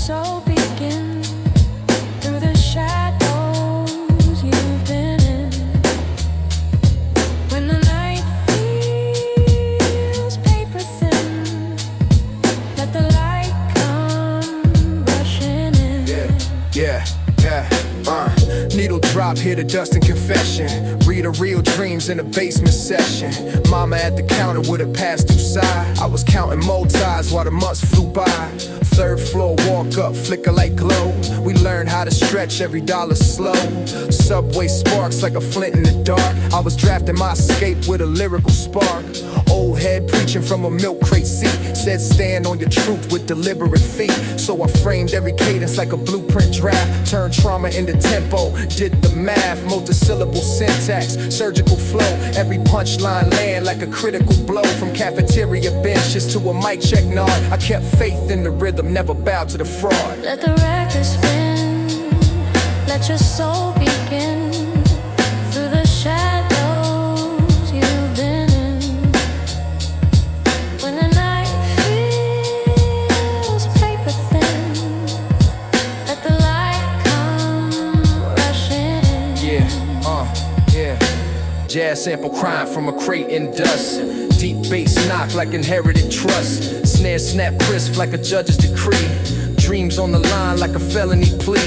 soul begin through the shadows you've been in. When the night feels paper thin, let the light come rushing in. Yeah. Needle drop, hear the dust and confession. Read her real dreams in a basement session. Mama at the counter with a pass-through side. I was counting multis while the months flew by. Third floor, walk up, flicker like glow. We learned how to stretch every dollar slow. Subway sparks like a flint in the dark. I was drafting my escape with a lyrical spark. Old head preaching from a milk crate seat. Said stand on your truth with deliberate feet. So I framed every cadence like a blueprint draft. Turned trauma into tempo, did the math. Multi-syllable syntax, surgical flow. Every punchline land like a critical blow. From cafeteria benches to a mic check nod. I kept faith in the rhythm, never bowed to the fraud. Let the record spin, let your soul begin through the shadows you've been in. When the night feels paper thin, let the light come rushing in. Yeah. Jazz sample crying from a crate in dust. Deep bass knock like inherited trust. Snare snap crisp like a judge's decree. Dreams on the line like a felony plea.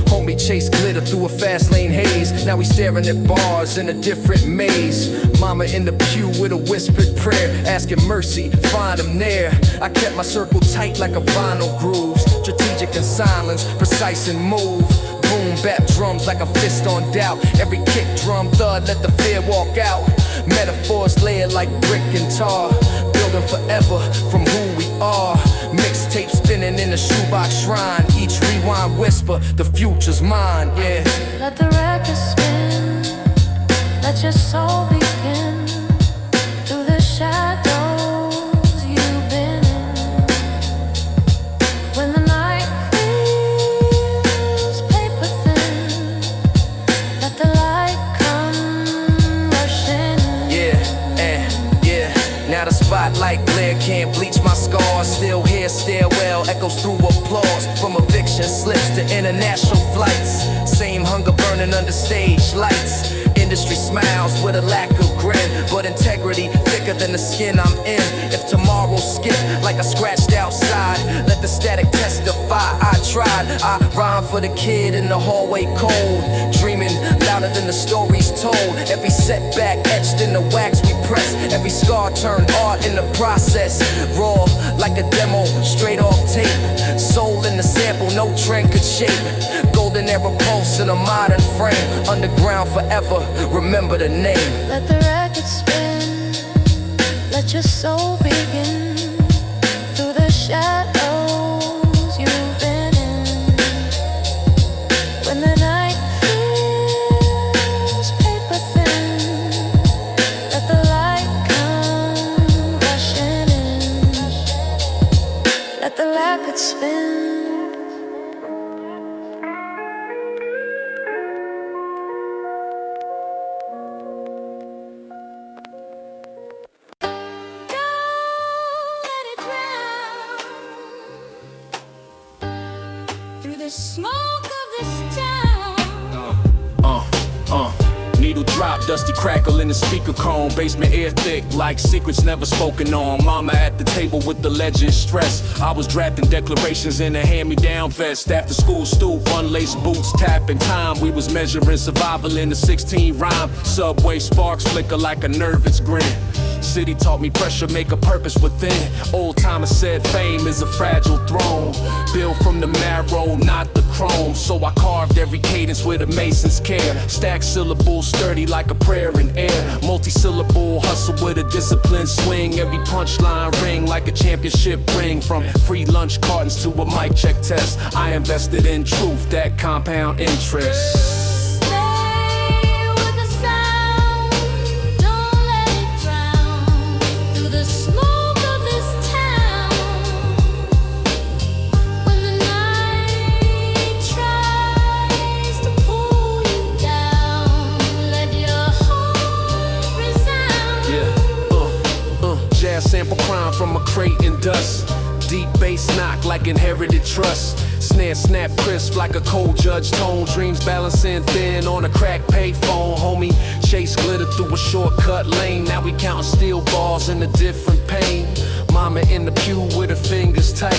Homie chase glitter through a fast lane haze. Now we staring at bars in a different maze. Mama in the pew with a whispered prayer, asking mercy, find him there. I kept my circle tight like a vinyl groove. Strategic in silence, precise in move. Boom, bap drums like a fist on doubt. Every kick drum thud, let the fear walk out. Metaphors layered like brick and tar. Building forever from who we are. Mixtape spinning in a shoebox shrine. Each rewind whisper, the future's mine, yeah. Let the record spin, let your soul begin through the shadows you've been in. When the night feels paper thin, let the light come rushing in. Yeah. Now the spotlight glare can't bleach my scars. Still hear stairwell echoes through applause. From eviction slips to international flights. Same hunger burning under stage lights. Industry smiles with a lack of grin, but integrity thicker than the skin I'm in. If tomorrow skip like I scratched outside, let the static testify. I tried, I rhyme for the kid in the hallway cold, dreaming louder than the stories told. Every setback etched in the wax we press. Every scar turned art in the process. Raw like a demo, straight off tape. Soul in the sample, no trend could shape. Golden era pulse in a modern frame. Underground forever, remember the name. Let the record spin, let your soul begin through the shadows you've been in. When the night feels paper thin, let the light come rushing in. Let the record spin. Smoke of this town. Needle drop, dusty crackle in the speaker cone. Basement air thick like secrets never spoken on. Mama at the table with the legend stress. I was drafting declarations in a hand-me-down vest. After school stoop, unlaced boots, tapping time. We was measuring survival in the 16 rhyme. Subway sparks flicker like a nervous grin. City taught me pressure make a purpose within. Old timers said fame is a fragile throne, built from the marrow, not the chrome. So I carved every cadence with a mason's care. Stacked syllables sturdy like a prayer in air. Multi-syllable hustle with a disciplined swing. Every punchline ring like a championship ring. From free lunch cartons to a mic check test, I invested in truth, that compound interest. Sample crime from a crate in dust. Deep bass knock like inherited trust. Snare snap crisp like a cold judge tone. Dreams balancing thin on a crack payphone. Homie, chase glitter through a shortcut lane. Now we counting steel balls in a different pain. Mama in the pew with her fingers tight,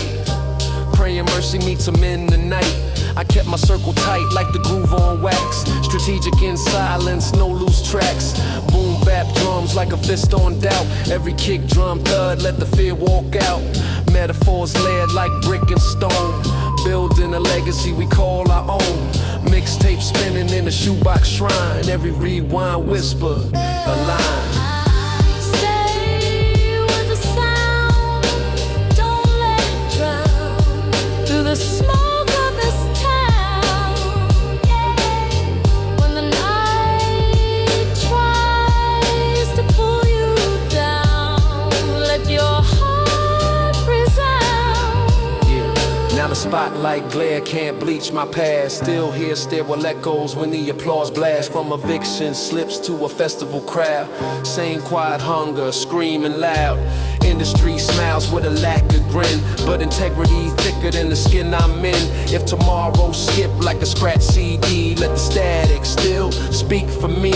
praying mercy meets him in the night. I kept my circle tight like the groove on wax. Strategic in silence, no loose tracks. Boom bap drums like a fist on doubt. Every kick drum thud, let the fear walk out. Metaphors layered like brick and stone, building a legacy we call our own. Mixtape spinning in a shoebox shrine. Every rewind whisper a line. The smoke of this town, when the night tries to pull you down, let your heart resound. Yeah. Now the spotlight glare can't bleach my past. Still hear stairwell echoes when the applause blasts. From eviction slips to a festival crowd. Same quiet hunger, screaming loud. Industry smiles with a lack of grin, but integrity thicker than the skin I'm in. If tomorrow skip like a scratch CD, let the static still speak for me.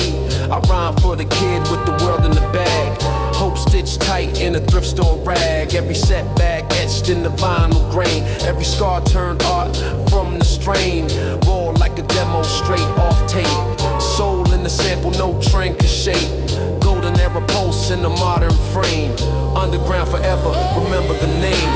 I rhyme for the kid with the world in the bag. Hope stitched tight in a thrift store rag. Every setback etched in the vinyl grain. Every scar turned art from the strain. Raw like a demo straight off tape. Soul in the sample, no shape. Golden era pulse in the modern frame. Underground forever, remember the name.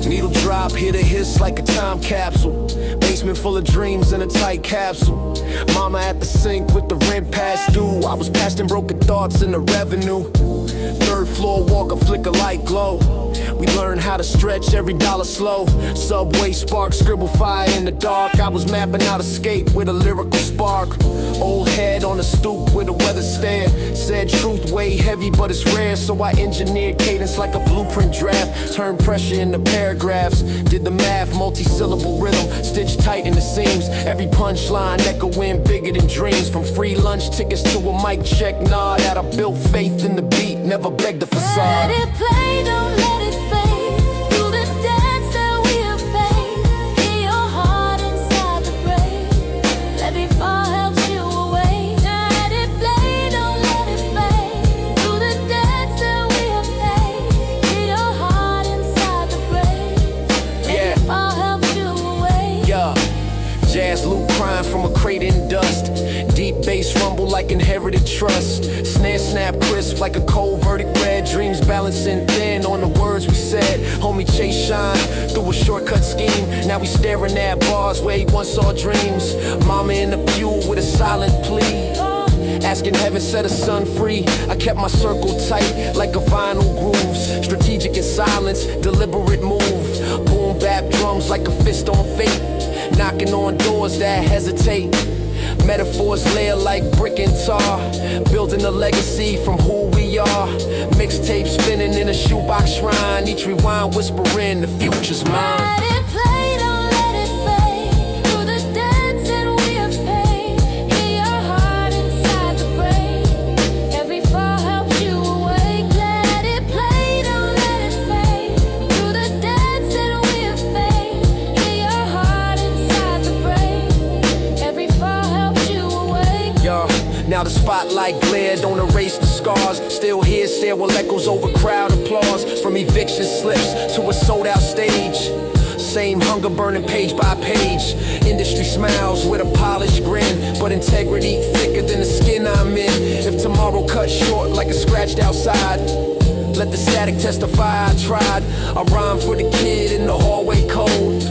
Needle drop, hit a hiss like a time capsule. Basement full of dreams in a tight capsule. Mama at the sink with the rent past due. I was past and broken thoughts in the revenue. Third floor walk, a flicker light glow. We learned how to stretch every dollar slow. Subway spark, scribble fire in the dark. I was mapping out escape with a lyrical spark. Old head on the stoop with a weather stare. Said truth way heavy but it's rare. So I engineered cadence like a blueprint draft. Turned pressure into paragraphs. Did the math, multi-syllable rhythm. Stitched tight in the seams. Every punchline echoing bigger than dreams. From free lunch tickets to a mic check nod. That I built faith in the beat, never begged the facade. Let it play, don't let it fade. Through the dance that we have paid. Hear your heart inside the brain. Let me fall helps you away. Let it play, don't let it fade. Through the dance that we have paid. Hear your heart inside the brain. Let me fall helps you away. Yeah. Jazz loop crying from a crate in dust. Deep bass rumble like inherited trust. Snare snap crisp like a cold verdict red. Dreams balancing thin on the words we said. Homie chase shine through a shortcut scheme. Now we staring at bars where he once saw dreams. Mama in the pew with a silent plea, asking heaven set her son free. I kept my circle tight like a vinyl grooves. Strategic in silence, deliberate move. Boom bap drums like a fist on fate. Knocking on doors that hesitate. Metaphors layer like brick and tar. Building a legacy from who we are. Mixtape spinning in a shoebox shrine. Each rewind whispering the future's mine. Let it play, don't let it fade. Through the dance that we have paid. Hear your heart inside the brain. Every fall helps you awake. Let it play, don't let it fade. Through the dance that we have paid. Hear your heart inside the brain. Every fall helps you awake. Yo, now the spotlight glare, don't erase the scars. Still hear stairwell echoes over crowd applause. From eviction slips to a sold out stage. same hunger burning page by page. Industry smiles with a polished grin, but integrity thicker than the skin I'm in. If tomorrow cut short like a scratched outside, let the static testify I tried. I rhyme for the kid in the hallway cold,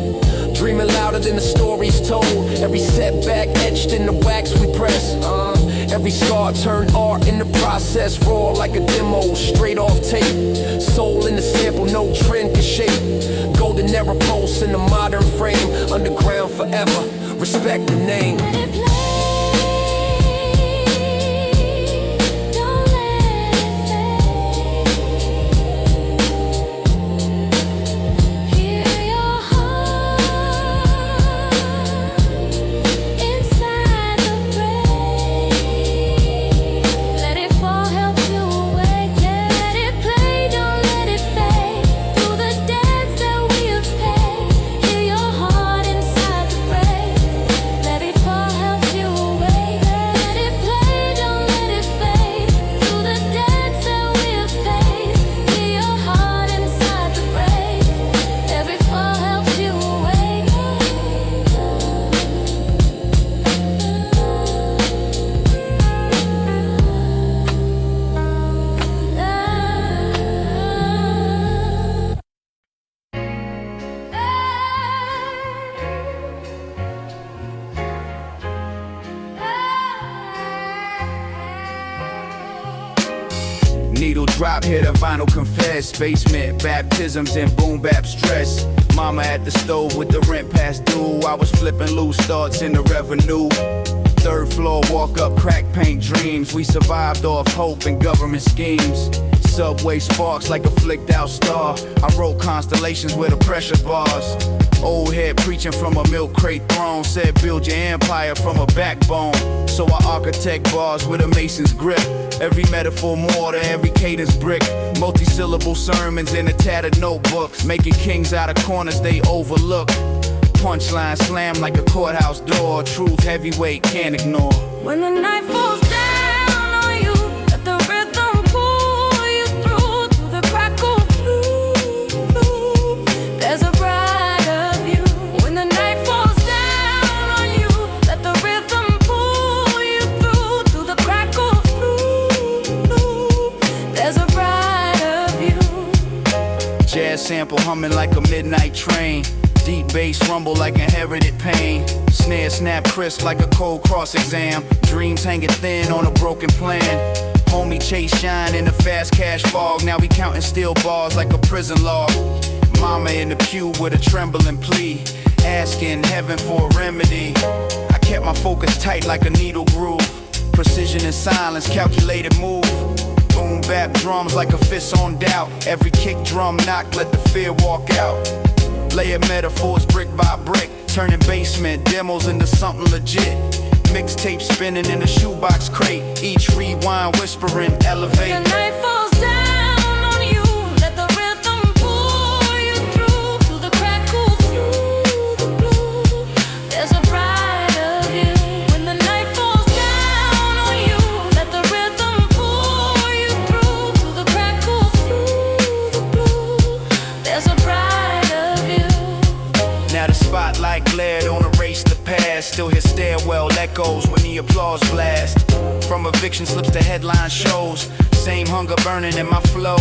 dreaming louder than the stories told. Every setback etched in the wax we press. Every scar turned art in the process. Raw like a demo, straight off tape. Soul in the sample, no trend can shape. Golden era pulse in the modern frame. Underground forever, respect the name. Let it play. Don't let it fade. Hear your heart inside the break. Let it fall, help you awake. Let it play, don't let it fade. Through the dance that we have paid. Hear your heart inside the break. Let it fall, help you awake. Let it play, don't let it fade. Through the dance that we have paid. Hear your heart inside the break. Every fall helps you awake. Needle drop, hit a vinyl confess. Basement baptisms and boom bap stress. Mama at the stove with the rent past due. I was flipping loose thoughts in the revenue. Third floor, walk up, crack paint dreams. We survived off hope and government schemes. Subway sparks like a flicked out star. I wrote constellations with the pressure bars. Old head preaching from a milk crate throne. Said build your empire from a backbone. So I architect bars with a mason's grip. Every metaphor mortar, every cadence brick. Multi-syllable sermons in a tattered notebook. Making kings out of corners they overlook. Punchline slam like a courthouse door. Truth heavyweight, can't ignore. When the night falls down on you, let the rhythm pull you through to the crackle of blue. There's a brighter view. When the night falls down on you, let the rhythm pull you through to the crackle of blue. There's a brighter view. Jazz sample humming like a midnight train. Deep bass rumble like inherited pain. Snare snap crisp like a cold cross exam. Dreams hanging thin on a broken plan. Homie chase shine in the fast cash fog. Now we counting steel bars like a prison log. Mama in the pew with a trembling plea, asking heaven for a remedy. I kept my focus tight like a needle groove. Precision and silence, calculated move. Boom bap drums like a fist on doubt. Every kick drum knock, let the fear walk out. Layer metaphors brick by brick, turning basement demos into something legit. Mixtape spinning in a shoebox crate, each rewind whispering elevate. The night falls down on you, let the rhythm pull you through to the crackle through the blue. There's a brighter view. When the night falls down on you, let the rhythm pull you through to the crackle through the blue. There's a brighter view. Now the spotlight glared on a race to pass. Still hear stairwell echoes when the applause blast. From eviction slips to headline shows. Same hunger burning in my flow.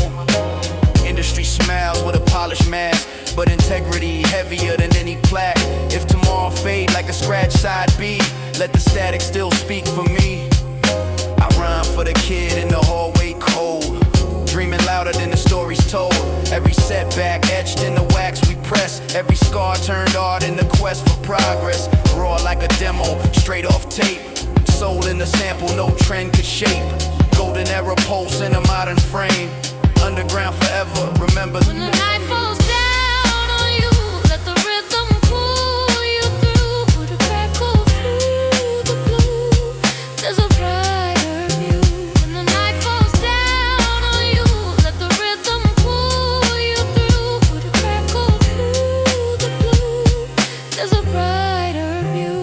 Industry smiles with a polished mask, but integrity heavier than any plaque. If tomorrow fade like a scratch side B, let the static still speak for me. I rhyme for the kid in the hallway cold, dreaming louder than the stories told. Every setback etched in the wax we press. Every scar turned art in the quest for progress. Raw like a demo, straight off tape. Soul in the sample, no trend could shape. Golden era pulse in a modern frame. Underground forever, remember. When the night falls down on you, let the rhythm pull you through to the crackle through the blue. There's a brighter view. When the night falls down on you, let the rhythm pull you through to the crackle through the blue. There's a brighter view.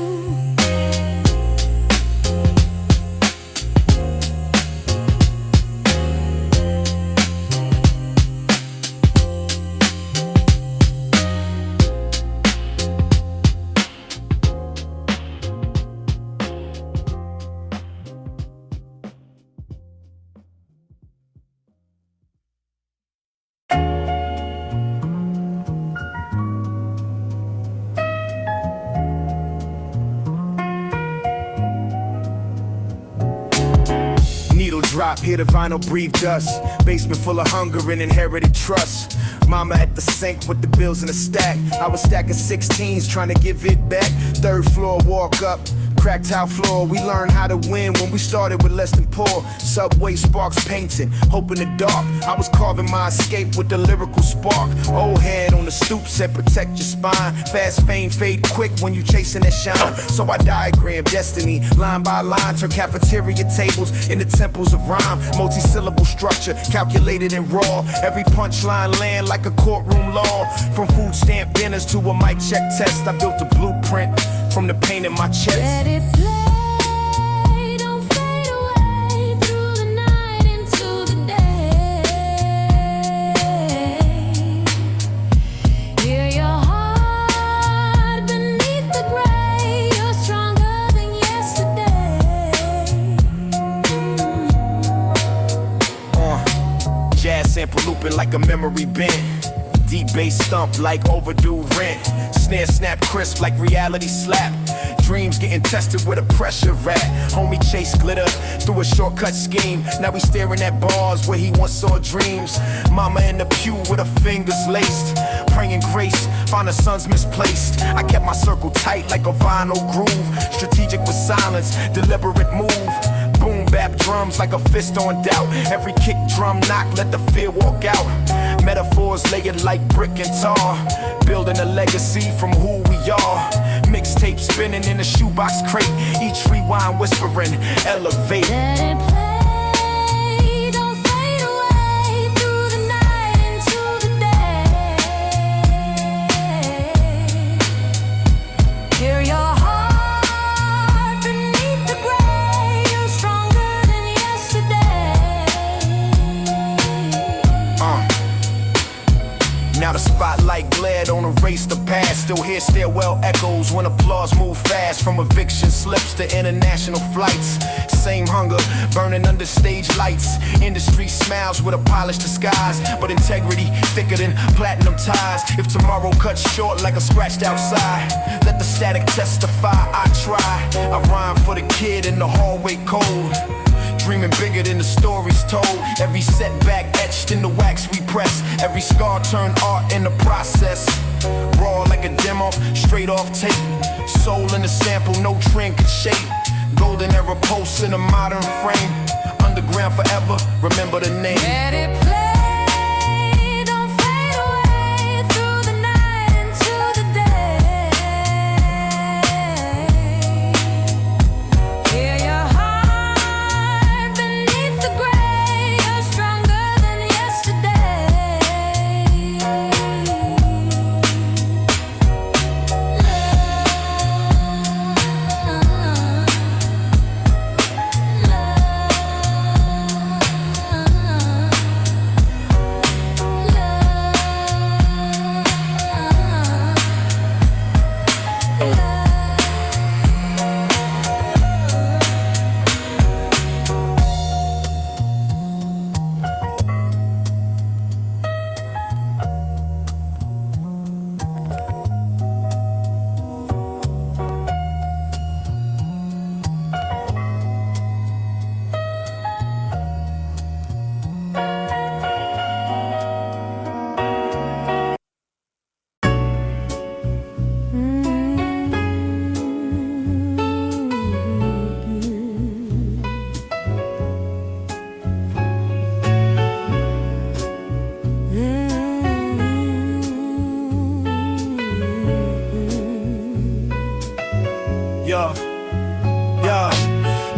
drop, hear the vinyl breathe dust. Basement full of hunger and inherited trust. Mama at the sink with the bills in a stack. I was stacking 16s trying to give it back. Third floor, walk up, cracked tile floor. We learned how to win when we started with less than poor. Subway sparks painting, hope in the dark. I was carving my escape with the lyrical spark. Old head on the stoop said protect your spine. Fast fame fade quick when you chasing that shine. So I diagrammed destiny, line by line. Turn cafeteria tables into temples of rhyme. Multi-syllable structure, calculated and raw. Every punchline land like a courtroom law. From food stamp dinners to a mic check test, I built a blueprint from the pain in my chest. Let it play, don't fade away through the night into the day. Hear your heart beneath the gray. You're stronger than yesterday. Jazz sample looping like a memory bent. Deep bass stump like overdue rent. Snare snap crisp like reality slap. Dreams getting tested with a pressure rat. Homie chase glitter through a shortcut scheme. Now we staring at bars where he once saw dreams. Mama in the pew with her fingers laced. Praying grace, find her sons misplaced. I kept my circle tight like a vinyl groove. Strategic with silence, deliberate move. Boom bap drums like a fist on doubt. Every kick drum knock, let the fear walk out. Metaphors layered like brick and tar. Building a legacy from who we are. Mixtape spinning in a shoebox crate. Each rewind whispering, elevate. Let it play, don't fade away through the night into the day. Hear your heart beneath the gray. You're stronger than yesterday. Now the spotlight glared on a race to pass. Still hear stairwell echoes when applause move fast. From eviction slips to international flights. Same hunger, burning under stage lights. Industry smiles with a polished disguise. But integrity thicker than platinum ties. If tomorrow cuts short like a scratched outside, let the static testify, I try. I rhyme for the kid in the hallway cold. Dreaming bigger than the stories told. Every setback etched in the wax we press. Every scar turned art in the process. Raw like a demo, straight off tape. Soul in the sample, no trend could shape. Golden era posts in a modern frame. Underground forever, remember the name. Let it play, don't fade away through the night into the day. Hear your heart beneath the gray. You're stronger than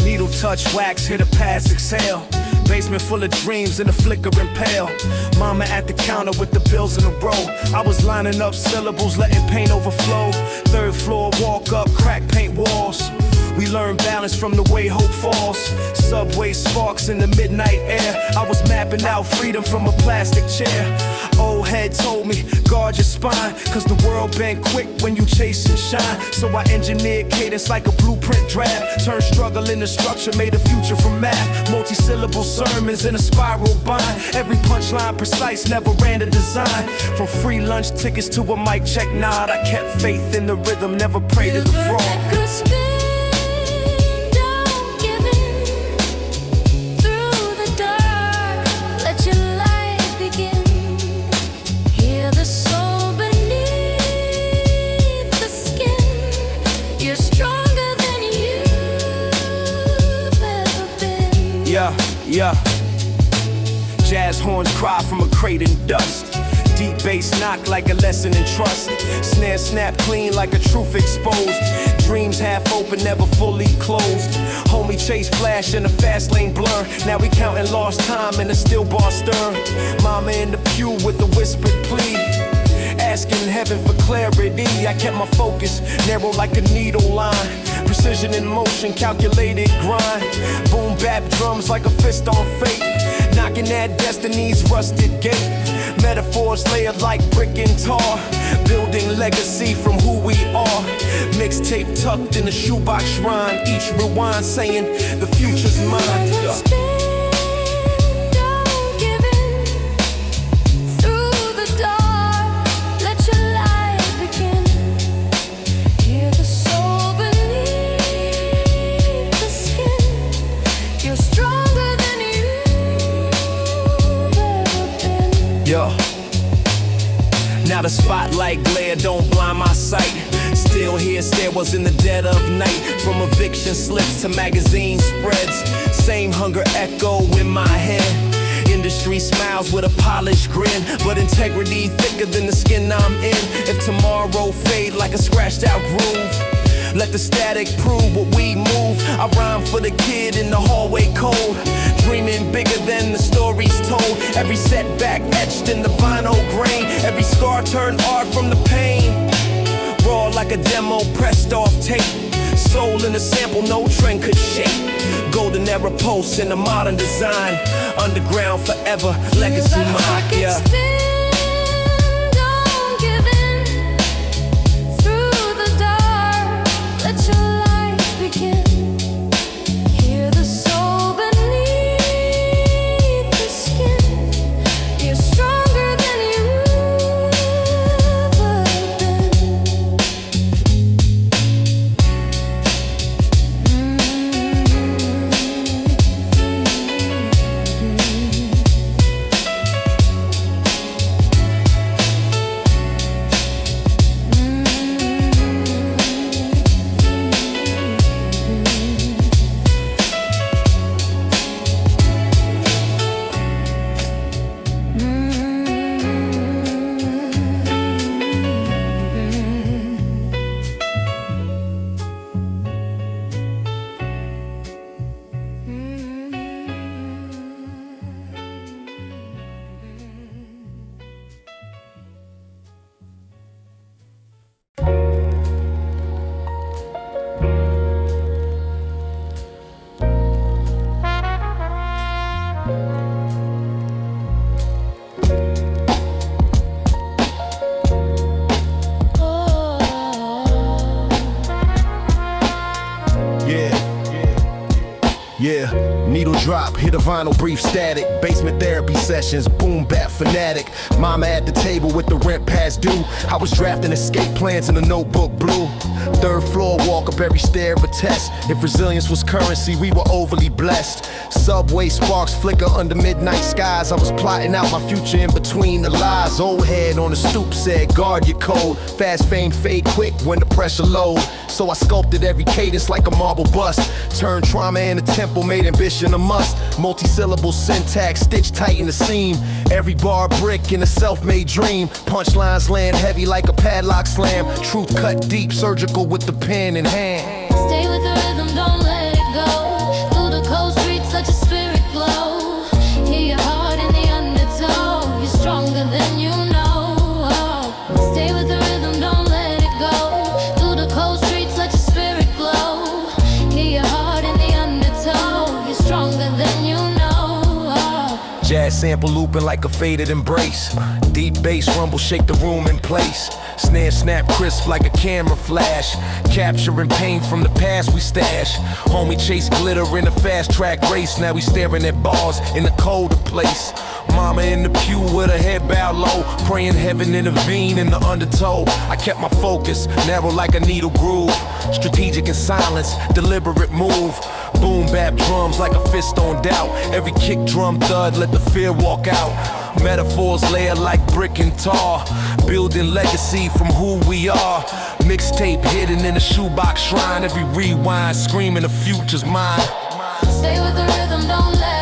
Needle touch, wax, hit a pass, exhale. Basement full of dreams in a flickering pale. Mama at the counter with the bills in a row. I was lining up syllables, letting paint overflow. Third floor, walk up, crack paint walls. We learn balance from the way hope falls. Subway sparks in the midnight air. I was mapping out freedom from a plastic chair. Old head told me, guard your spine, cause the world been quick when you chase and shine. So I engineered cadence like a blueprint draft. Turned struggle into structure, made a future from math. Multi-syllable sermons in a spiral bind. Every punchline precise, never ran a design. From free lunch tickets to a mic check nod, I kept faith in the rhythm, never prayed to the fraud. Yeah. Jazz horns cry from a crate in dust. Deep bass knock like a lesson in trust. Snare snap clean like a truth exposed. Dreams half open, never fully closed. Homie chase flash in a fast lane blur. Now we counting lost time in a still bar stir. Mama in the pew with a whispered plea, asking heaven for clarity. I kept my focus narrow like a needle line. Precision in motion, calculated grind. Boom bap drums like a fist on fate, knocking at destiny's rusted gate. Metaphors layered like brick and tar, building legacy from who we are. Mixtape tucked in a shoebox shrine. Each rewind saying the future's mine. Don't give in. Through the dark, let your light begin. Hear the soul beneath the skin. You're stronger than you've ever been. Yo. Now the spotlight glare don't blind my sight. Still hear stairwells in the dead of night. From eviction slips to magazine spreads, same hunger echo in my head. Industry smiles with a polished grin, but integrity thicker than the skin I'm in. If tomorrow fade like a scratched out groove, let the static prove what we move. I rhyme for the kid in the hallway cold, dreaming bigger than the stories told. Every setback etched in the vinyl grain, every scar turned art from the pain. Raw like a demo pressed off tape, soul in a sample no trend could shake. Golden era posts in a modern design, underground forever, legacy mine. Yeah. Don't give in. Through the dark, let your light begin. Hear the soul beneath the skin. You're stronger than you've ever been. Yeah, needle drop, hit a vinyl, brief static. Basement therapy sessions, boom bap fanatic. Mama at the table with the rent past due. I was drafting escape plans in a notebook blue. Third floor, walk up every stair of a test. If resilience was currency, we were overly blessed. Subway sparks flicker under midnight skies. I was plotting out my future in between the lies. Old head on the stoop said, guard your code. Fast fame fade quick when the pressure low. So I sculpted every cadence like a marble bust. Turned trauma in a temple, made ambition a must. Multi-syllable syntax, stitched tight in the seam. Every bar brick in a self-made dream. Punchlines land heavy like a padlock slam. Truth cut deep, surgical with the pen in hand. Stay with the rhythm, don't let it go. Through the cold streets, let your spirit glow. Hear your heart in the undertow. You're stronger than you know. Stay with the rhythm, don't let it go. Through the cold streets, let your spirit glow. Hear your heart in the undertow. You're stronger than you know. Jazz sample looping like a faded embrace. Deep bass rumble shake the room in place. Snare snap crisp like a camera flash. Capturing pain from the past we stash. Homie chase glitter in a fast track race. Now we staring at bars in a colder place. Mama in the pew with her head bowed low, praying heaven intervene in the undertow. I kept my focus, narrow like a needle groove. Strategic in silence, deliberate move. Boom bap drums like a fist on doubt. Every kick drum thud, let the fear walk out. Metaphors layered like brick and tar, building legacy from who we are. Mixtape hidden in a shoebox shrine. Every rewind screaming the future's mine. Stay with the rhythm, don't let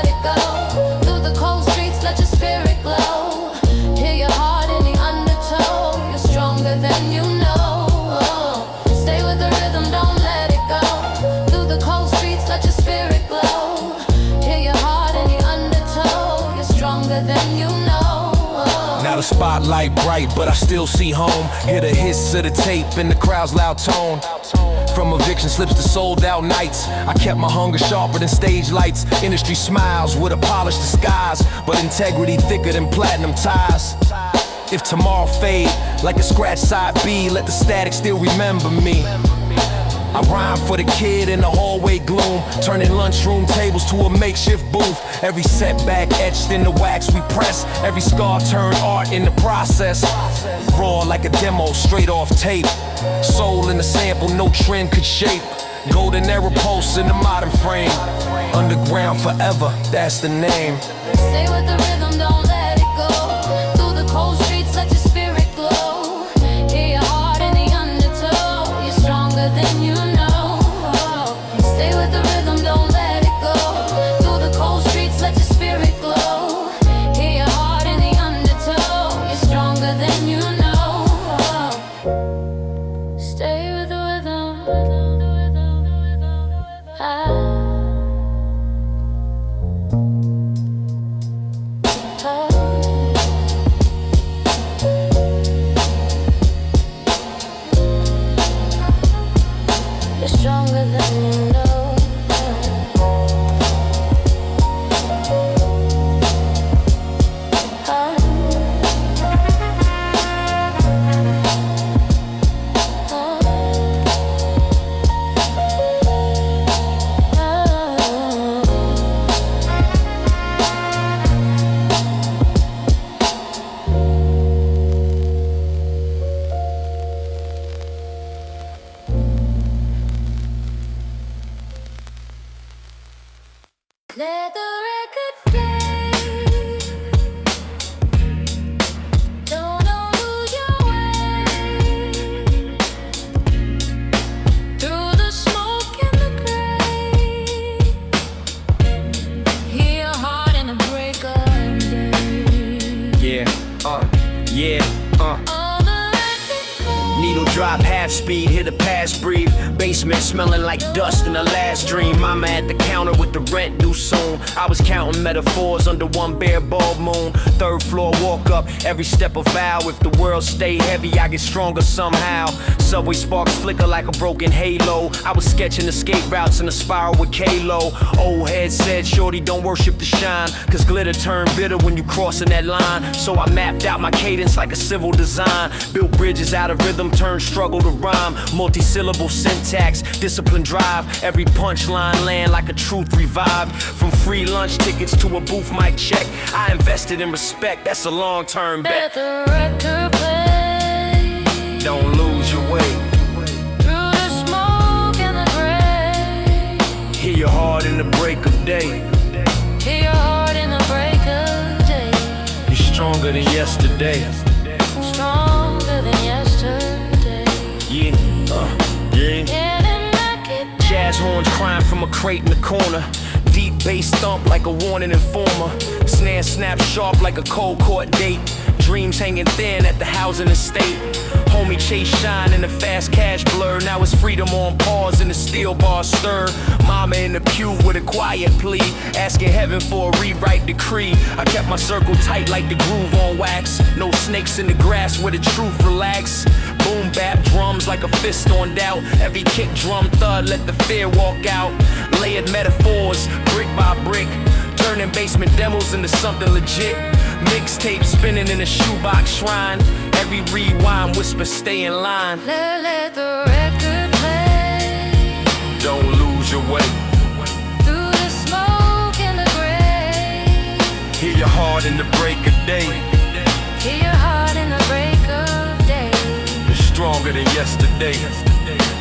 Got a spotlight bright, but I still see home. Hear the hiss of the tape and the crowd's loud tone. From eviction slips to sold out nights, I kept my hunger sharper than stage lights. Industry smiles with a polished disguise, but integrity thicker than platinum ties. If tomorrow fade like a scratch side B, let the static still remember me. I rhyme for the kid in the hallway gloom, turning lunchroom tables to a makeshift booth. Every setback etched in the wax we press, every scar turned art in the process. Raw like a demo straight off tape, soul in the sample no trend could shape. Golden era pulse in the modern frame, underground forever, that's the name. Stay with the rhythm, don't let it go. Through the cold streets, let your spirit glow. Hear your heart in the undertow. You're stronger than you know. Stay with the rhythm, don't let it go. Through the cold streets, let your spirit glow. Hear your heart in the undertow. You're stronger than you know. Stay with the rhythm. You're stronger than you know. Let the record play. Don't lose your way. Through the smoke and the gray. Hear your heart in the break of day. On the record play. Needle drop, half speed, hit a pass, breathe. Basement smelling like dust in the last dream. Mama at the counter with the rent due soon. I was counting metaphors under one bare bulb moon. Third floor walk up, every step a vow. If the world stay heavy, I get stronger somehow. Subway sparks flicker like a broken halo. I was sketching escape routes in a spiral with K-Lo. Old head said, shorty, don't worship the shine, cause glitter turn bitter when you crossing that line. So I mapped out my cadence like a civil design. Built bridges out of rhythm, turned struggle to rhyme. Multi-syllable syntax, discipline drive. Every punchline land like a truth revived. From free lunch tickets to a booth mic check, I invested in respect, that's a long-term bet. Let the record play. Don't lose your way. Through the smoke and the gray. Hear your heart in the break of day. Hear your heart in the break of day. You're stronger than yesterday. Stronger than yesterday. Yeah, yeah. Getting back it. Jazz horns crying from a crate in the corner. Deep bass thump like a warning informer. Snare snap sharp like a cold court date. Dreams hanging thin at the housing estate. Homie chase shine in the fast cash blur. Now it's freedom on pause and the steel bar stir. Mama in the pew with a quiet plea, asking heaven for a rewrite decree. I kept my circle tight like the groove on wax. No snakes in the grass where the truth relax. Boom bap drums like a fist on doubt. Every kick drum thud let the fear walk out. Layered metaphors brick by brick, turning basement demos into something legit. Mixtape spinning in a shoebox shrine. Every rewind whisper stay in line. Let the record play. Don't lose your way. Through the smoke and the gray. Hear your heart in the break of day. Hear your heart in the break of day. You're stronger than yesterday.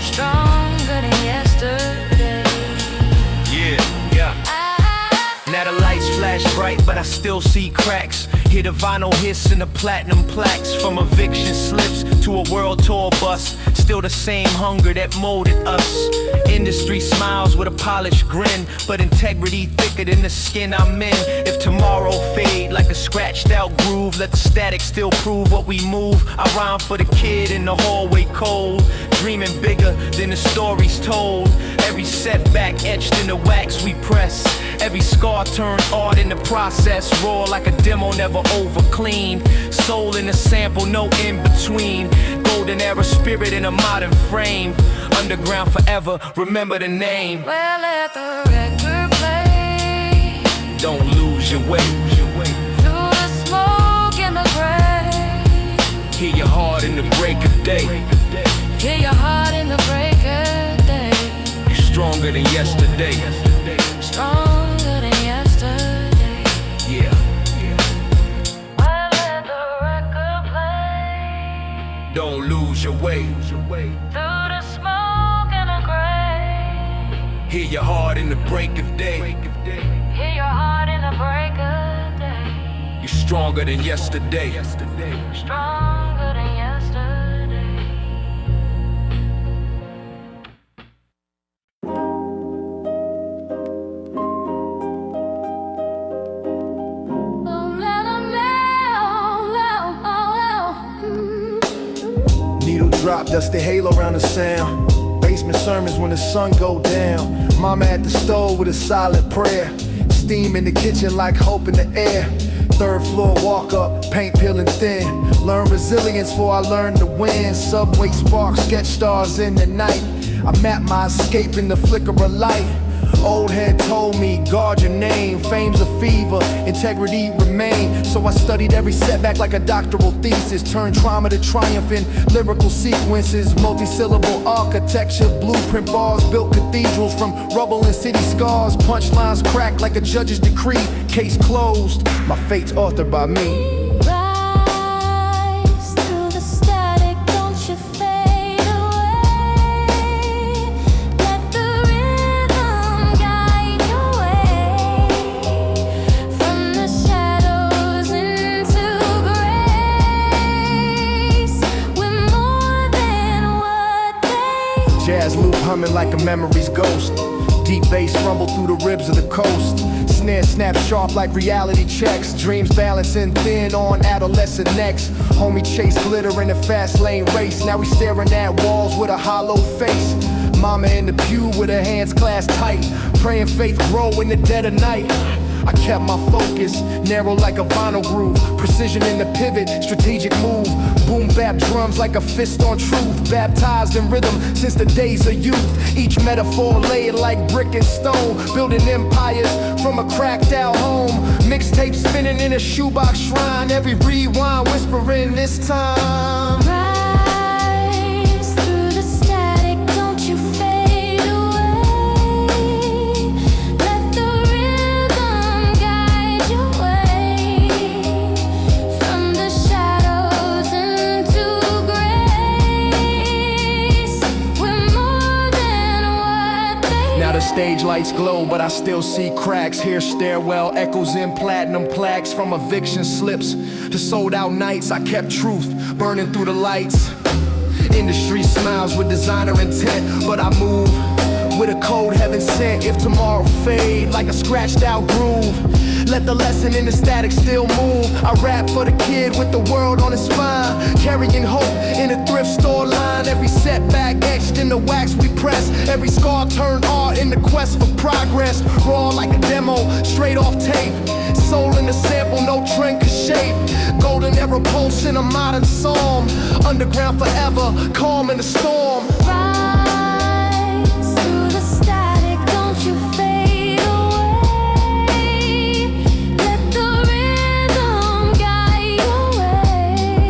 Stronger than yesterday. Yeah. Now the lights flash bright, but I still see cracks. Hear the vinyl hiss and the platinum plaques. From eviction slips to a world tour bus. still the same hunger that molded us. Industry smiles with a polished grin, but integrity thicker than the skin I'm in. If tomorrow fade like a scratched out groove, let the static still prove what we move. I rhyme for the kid in the hallway cold, dreaming bigger than the stories told. Every setback etched in the wax we press, every scar turned art in the process. Raw like a demo, never over clean. Soul in a sample, no in between. Golden era spirit in a modern frame. Underground forever, remember the name. Well, let the record play. Don't lose your way. Through the smoke and the gray. Hear your heart in the break of day. Hear your heart in the break of day. You're stronger than yesterday. Stronger than yesterday. Yeah. Well, let the record play. Don't lose your way. Through the smoke and the gray. Hear your heart in the break of day. Hear your heart in the break of day. You're stronger than yesterday. Stronger than yesterday. Oh, let 'em know. Needle drop, dusty halo around the sound. Basement sermons when the sun go down. Mama at the stove with a silent prayer. Steam in the kitchen like hope in the air. Third floor walk up, paint peeling thin. Learn resilience before I learn to win. Subway sparks, sketch stars in the night. I map my escape in the flicker of light. Old head told me, guard your name. Fame's a fever, integrity remain. So I studied every setback like a doctoral thesis. Turned trauma to triumph in lyrical sequences. Multi-syllable architecture, blueprint bars. Built cathedrals from rubble and city scars. Punchlines cracked like a judge's decree. Case closed, my fate's authored by me. Rise through the static, don't you fade away. Let the rhythm guide your way. From the shadows into grace. We're more than what they. Jazz loop humming like a memory's ghost. Deep bass rumble through the ribs of the coast. Snare snap sharp like reality checks. Dreams balancing thin on adolescent necks. Homie chase glitter in a fast lane race. Now we staring at walls with a hollow face. Mama in the pew with her hands clasped tight. Praying faith grow in the dead of night. I kept my focus, narrow like a vinyl groove. Precision in the pivot, strategic move. Boom bap drums like a fist on truth. Baptized in rhythm since the days of youth. Each metaphor laid like brick and stone. Building empires from a cracked out home. Mixtape spinning in a shoebox shrine. Every rewind whispering this time. Rise through the static, don't you fade away. Let the rhythm guide your way. From the shadows into grace. We're more than what they. Now the stage lights glow, but I still see cracks. Hear stairwell echoes in platinum plaques. From eviction slips to sold out nights, I kept truth burning through the lights. Industry smiles with designer intent, but I move with a code heaven sent. If tomorrow fade like a scratched out groove, let the lesson in the static still move. I rap for the kid with the world on his spine, carrying hope in a thrift store line. Every setback etched in the wax we press. Every scar turned art in the quest for progress. Raw like a demo, straight off tape. Soul in the sample, no trend could shape. Golden era pulse in a modern psalm. Underground forever, calm in the storm. Rise through the static, don't you fade away. Let the rhythm guide your way.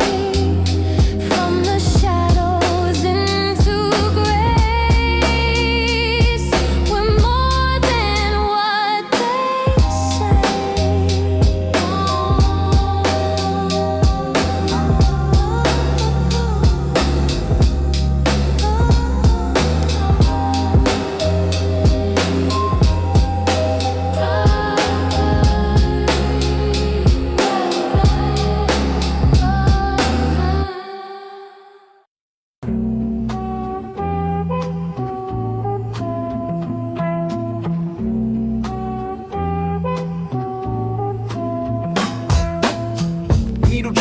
From the shadows into grace. We're more than what they say.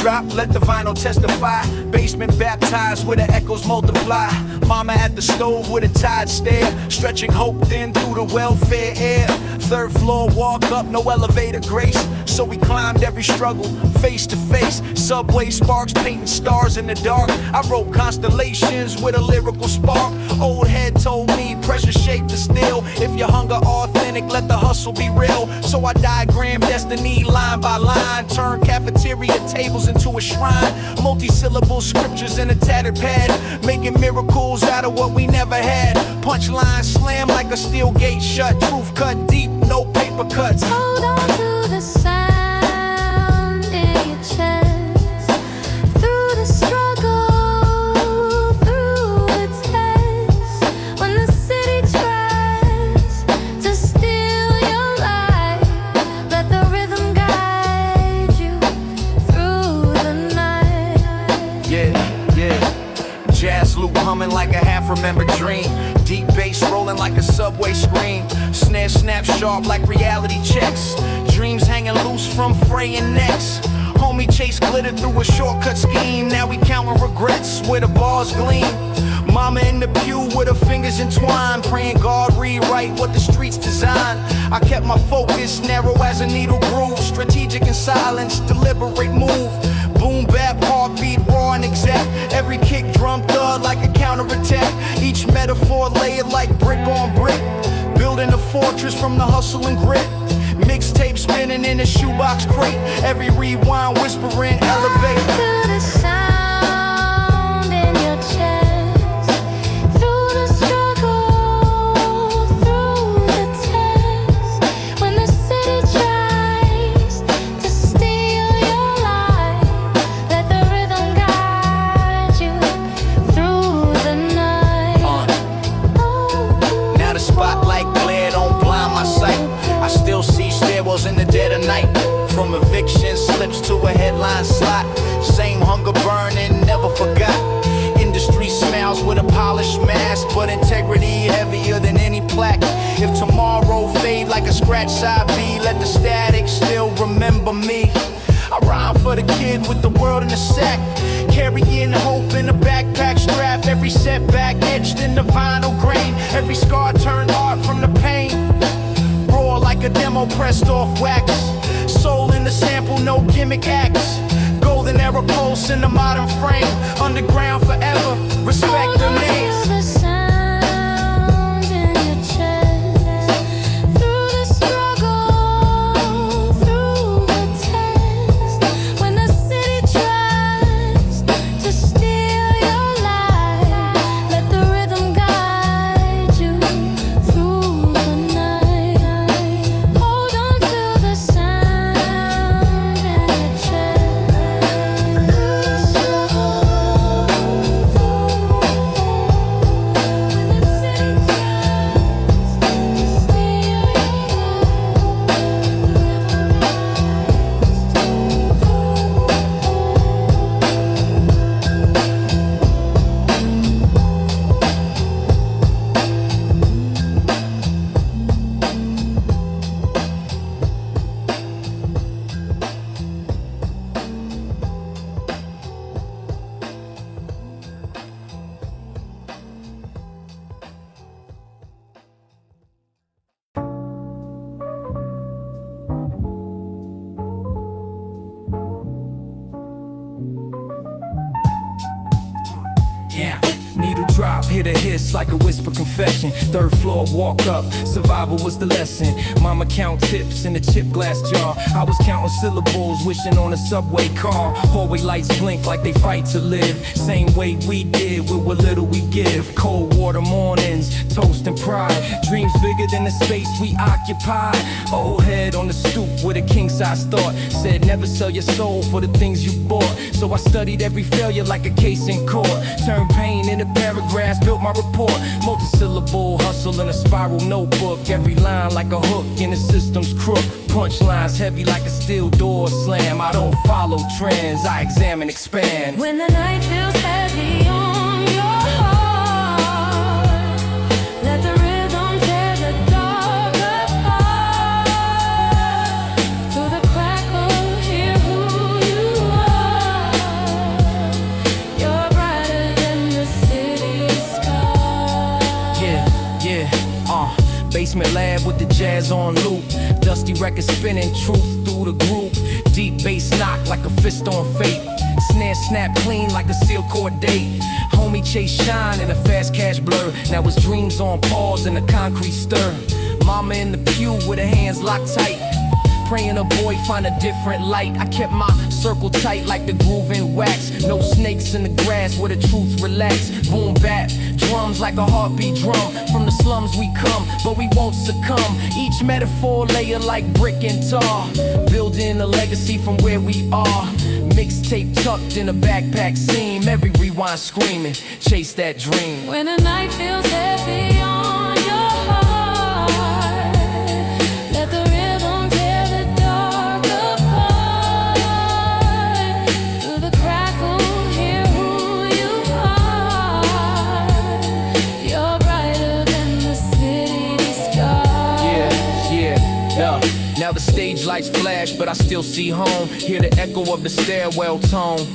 drop, let the vinyl testify. Basement baptized where the echoes multiply. Mama at the stove with a tired stare, stretching hope thin through the welfare air. Third floor, walk up, no elevator grace. So we climbed every struggle, face to face. Subway sparks, painting stars in the dark. I wrote constellations with a lyrical spark. Old head told me pressure shaped the steel. If your hunger authentic, let the hustle be real. So I diagrammed destiny line by line. Turned cafeteria tables into a shrine. Multi-syllable scriptures in a tattered pad, making miracles out of what we never had. Punchline slam like a steel gate shut. Truth cut deep, no paper cuts. Hold on to the sound in your chest. Through the struggle, through the test. When the city tries to steal your life, let the rhythm guide you through the night. Yeah. Jazz loop humming like a half-remembered dream. Deep bass rolling like a subway scream. Snare snap sharp like reality checks. Dreams hanging loose from fraying necks. Homie chase glitter through a shortcut scheme. Now we counting regrets where the bars gleam. Mama in the pew with her fingers entwined, praying God rewrite what the streets design. I kept my focus narrow as a needle groove. Strategic in silence, deliberate move. Boom bap, heartbeat, raw and exact. Every kick drum thud like a counterattack. Each metaphor layered like brick on brick. Building a fortress from the hustle and grit. Mixtape spinning in a shoebox crate. Every rewind whispering elevate. To the sound in your chest. Through the struggle, through the test. When the city tries to steal your life, let the rhythm guide you through the night. Now the spotlight glare don't blind my sight. I still see stairwells in the dead of night. From eviction slips to a headline slot. Same hunger burning, never forgot. Industry smiles with a polished mask, but integrity heavier than any plaque. If tomorrow fade like a scratch side B, let the static still remember me. I rhyme for the kid with the world in a sack, carrying hope in a backpack strap. Every setback etched in the vinyl grain. Every scar turned art from the pain. Raw like a demo pressed off wax. Soul in the sample, no gimmick acts. Golden era pulse in the modern frame. Underground forever, respect the names. To the sound in your chest. Through the struggle, through the test. When the city tries to steal your life, let the rhythm guide you through the night. Hold on to the sound in your chest. Yeah. Needle drop, hit a hiss like a whisper confession. Third floor, walk up, survival was the lesson. Mama count tips in a chip glass jar. I was counting syllables, wishing on a subway car. Hallway lights blink like they fight to live. Same way we did with what little we give. Cold water mornings, toast and pride. Dreams bigger than the space we occupy. Old head on the stoop with a king-size thought. Said never sell your soul for the things you bought. So I studied every failure like a case in court. Turned pain into paragraphs, built my report. Multi-syllable hustle in a spiral notebook. Every line like a hook in the system's crook. Punchlines heavy like a steel door slam. I don't follow trends, I examine, expand. When the night feels heavy on your heart, let the rhythm tear the dark apart. Through the crackle, hear who you are. jazz on loop. Dusty record spinning, truth through the group. Deep bass knock like a fist on fate. Snare snap clean like a seal cord date. Homie chase shine in a fast cash blur. Now his dreams on pause in a concrete stir. Mama in the pew with her hands locked tight, praying a boy find a different light. I kept my circle tight like the groove in wax. No snakes in the grass where the truth relax. Boom bap, drums like a heartbeat drum. From the slums we come, but we won't succumb. Each metaphor layer like brick and tar, building a legacy from where we are. Mixtape tucked in a backpack seam. Every rewind screaming, chase that dream. When the night feels heavy on your heart, let the rhythm tear the dark apart. Through the crackle, hear who you are. You're brighter than the city sky. Yeah. Now the stage lights flash, but I still see home. Hear the echo of the stairwell tone.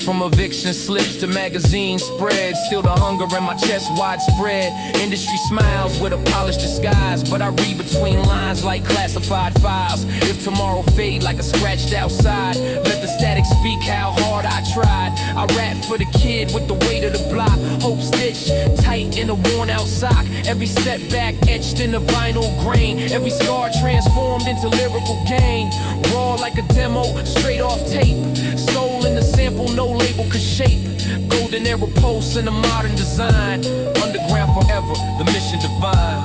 From eviction slips to magazine spreads, still the hunger in my chest widespread. Industry smiles with a polished disguise, but I read between lines like classified files. If tomorrow fade like a scratched outside, let the static speak how hard I tried. I rap for the kid with the weight of the block. Hope stitched tight in a worn out sock. Every setback etched in a vinyl grain. Every scar transformed into lyrical gain. Raw like a demo, straight off tape. Soul in the sample, no label could shape. Golden era pulse in a modern design. Underground forever, the mission divine.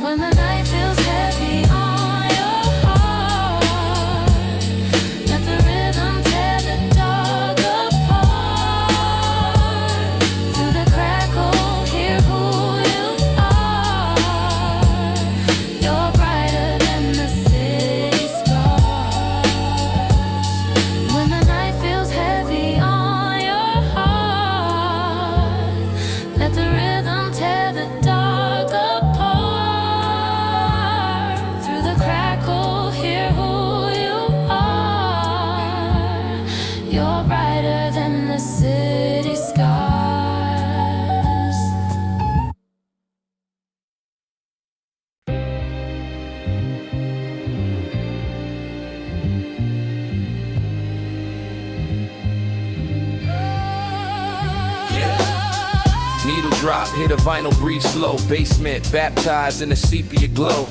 When the night feels heavy on your heart, let the rhythm tear the dark apart. Through the crackle, hear who you are. You're brighter than the city stars. When the night feels heavy on your heart, let the rhythm tear the dark apart. Through the crackle, hear who you are. You're brighter than the city skies. Needle drop, hit a vinyl, breathe slow. Basement, baptized in a sepia glow.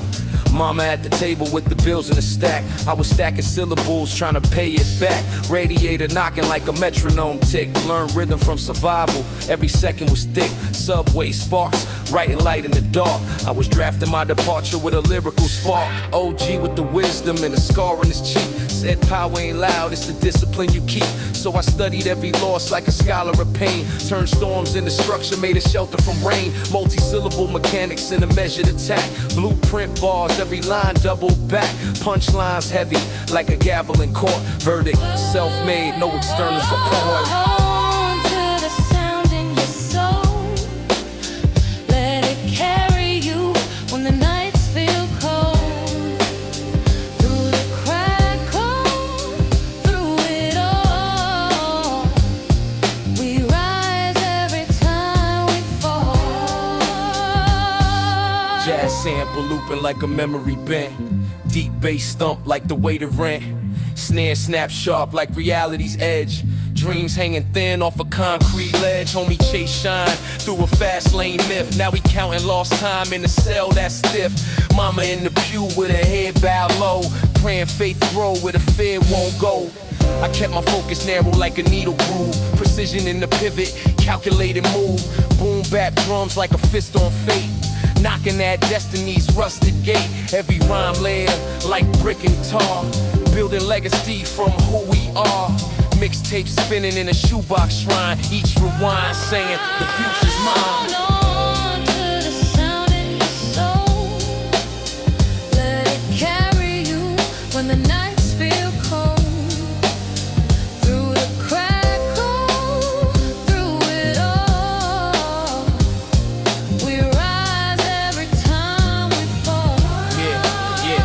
Mama at the table with the bills in a stack. I was stacking syllables, trying to pay it back. Radiator knocking like a metronome tick. Learn rhythm from survival, every second was thick. Subway sparks, writing light in the dark. I was drafting my departure with a lyrical spark. OG with the wisdom and a scar on his cheek. Said power ain't loud, it's the discipline you keep. So I studied every loss like a scholar of pain. Turned storms into structure, made a shelter from rain. Multi-syllable mechanics in a measured attack. Blueprint bars, every line double back. Punchlines heavy like a gavel in court. Verdict, self-made, no external support. Hold on to the sound in your soul. Let it carry you when the nights feel cold. Through the crackle, through it all, we rise every time we fall. Jazz sample looping like a memory bent. Deep bass thump like the weight of rent. Snare snap sharp like reality's edge. Dreams hanging thin off a concrete ledge. Homie chase shine through a fast lane myth. Now we counting lost time in a cell that's stiff. Mama in the pew with her head bowed low, praying faith grow where the fear won't go. I kept my focus narrow like a needle groove. Precision in the pivot, calculated move. Boom bap drums like a fist on fate. Knocking at destiny's rusted gate. Every rhyme layer like brick and tar. Building legacy from who we are. Mixtape spinning in a shoebox shrine. Each rewind saying the future's mine. Hold on to the sound in your soul. Let it carry you when the nights feel cold. Through the crackle, through it all, we rise every time we fall. Yeah.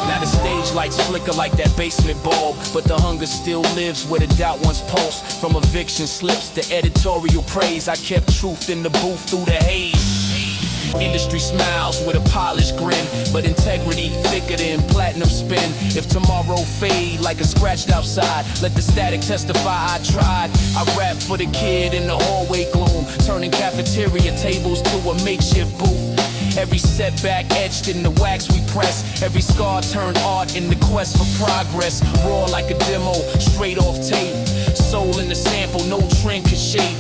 Now the stage lights flicker like that basement bulb, but the hunger still lives where the doubt once pulsed. From eviction slips to editorial praise, I kept truth in the booth through the haze. Industry smiles with a polished grin, but integrity thicker than platinum spin. If tomorrow fade like a scratched outside, let the static testify I tried. I rap for the kid in the hallway gloom, turning cafeteria tables to a makeshift booth. Every setback etched in the wax we press, every scar turned art in the quest for progress. Raw like a demo, straight off tape. Soul in the sample, no trend could shape.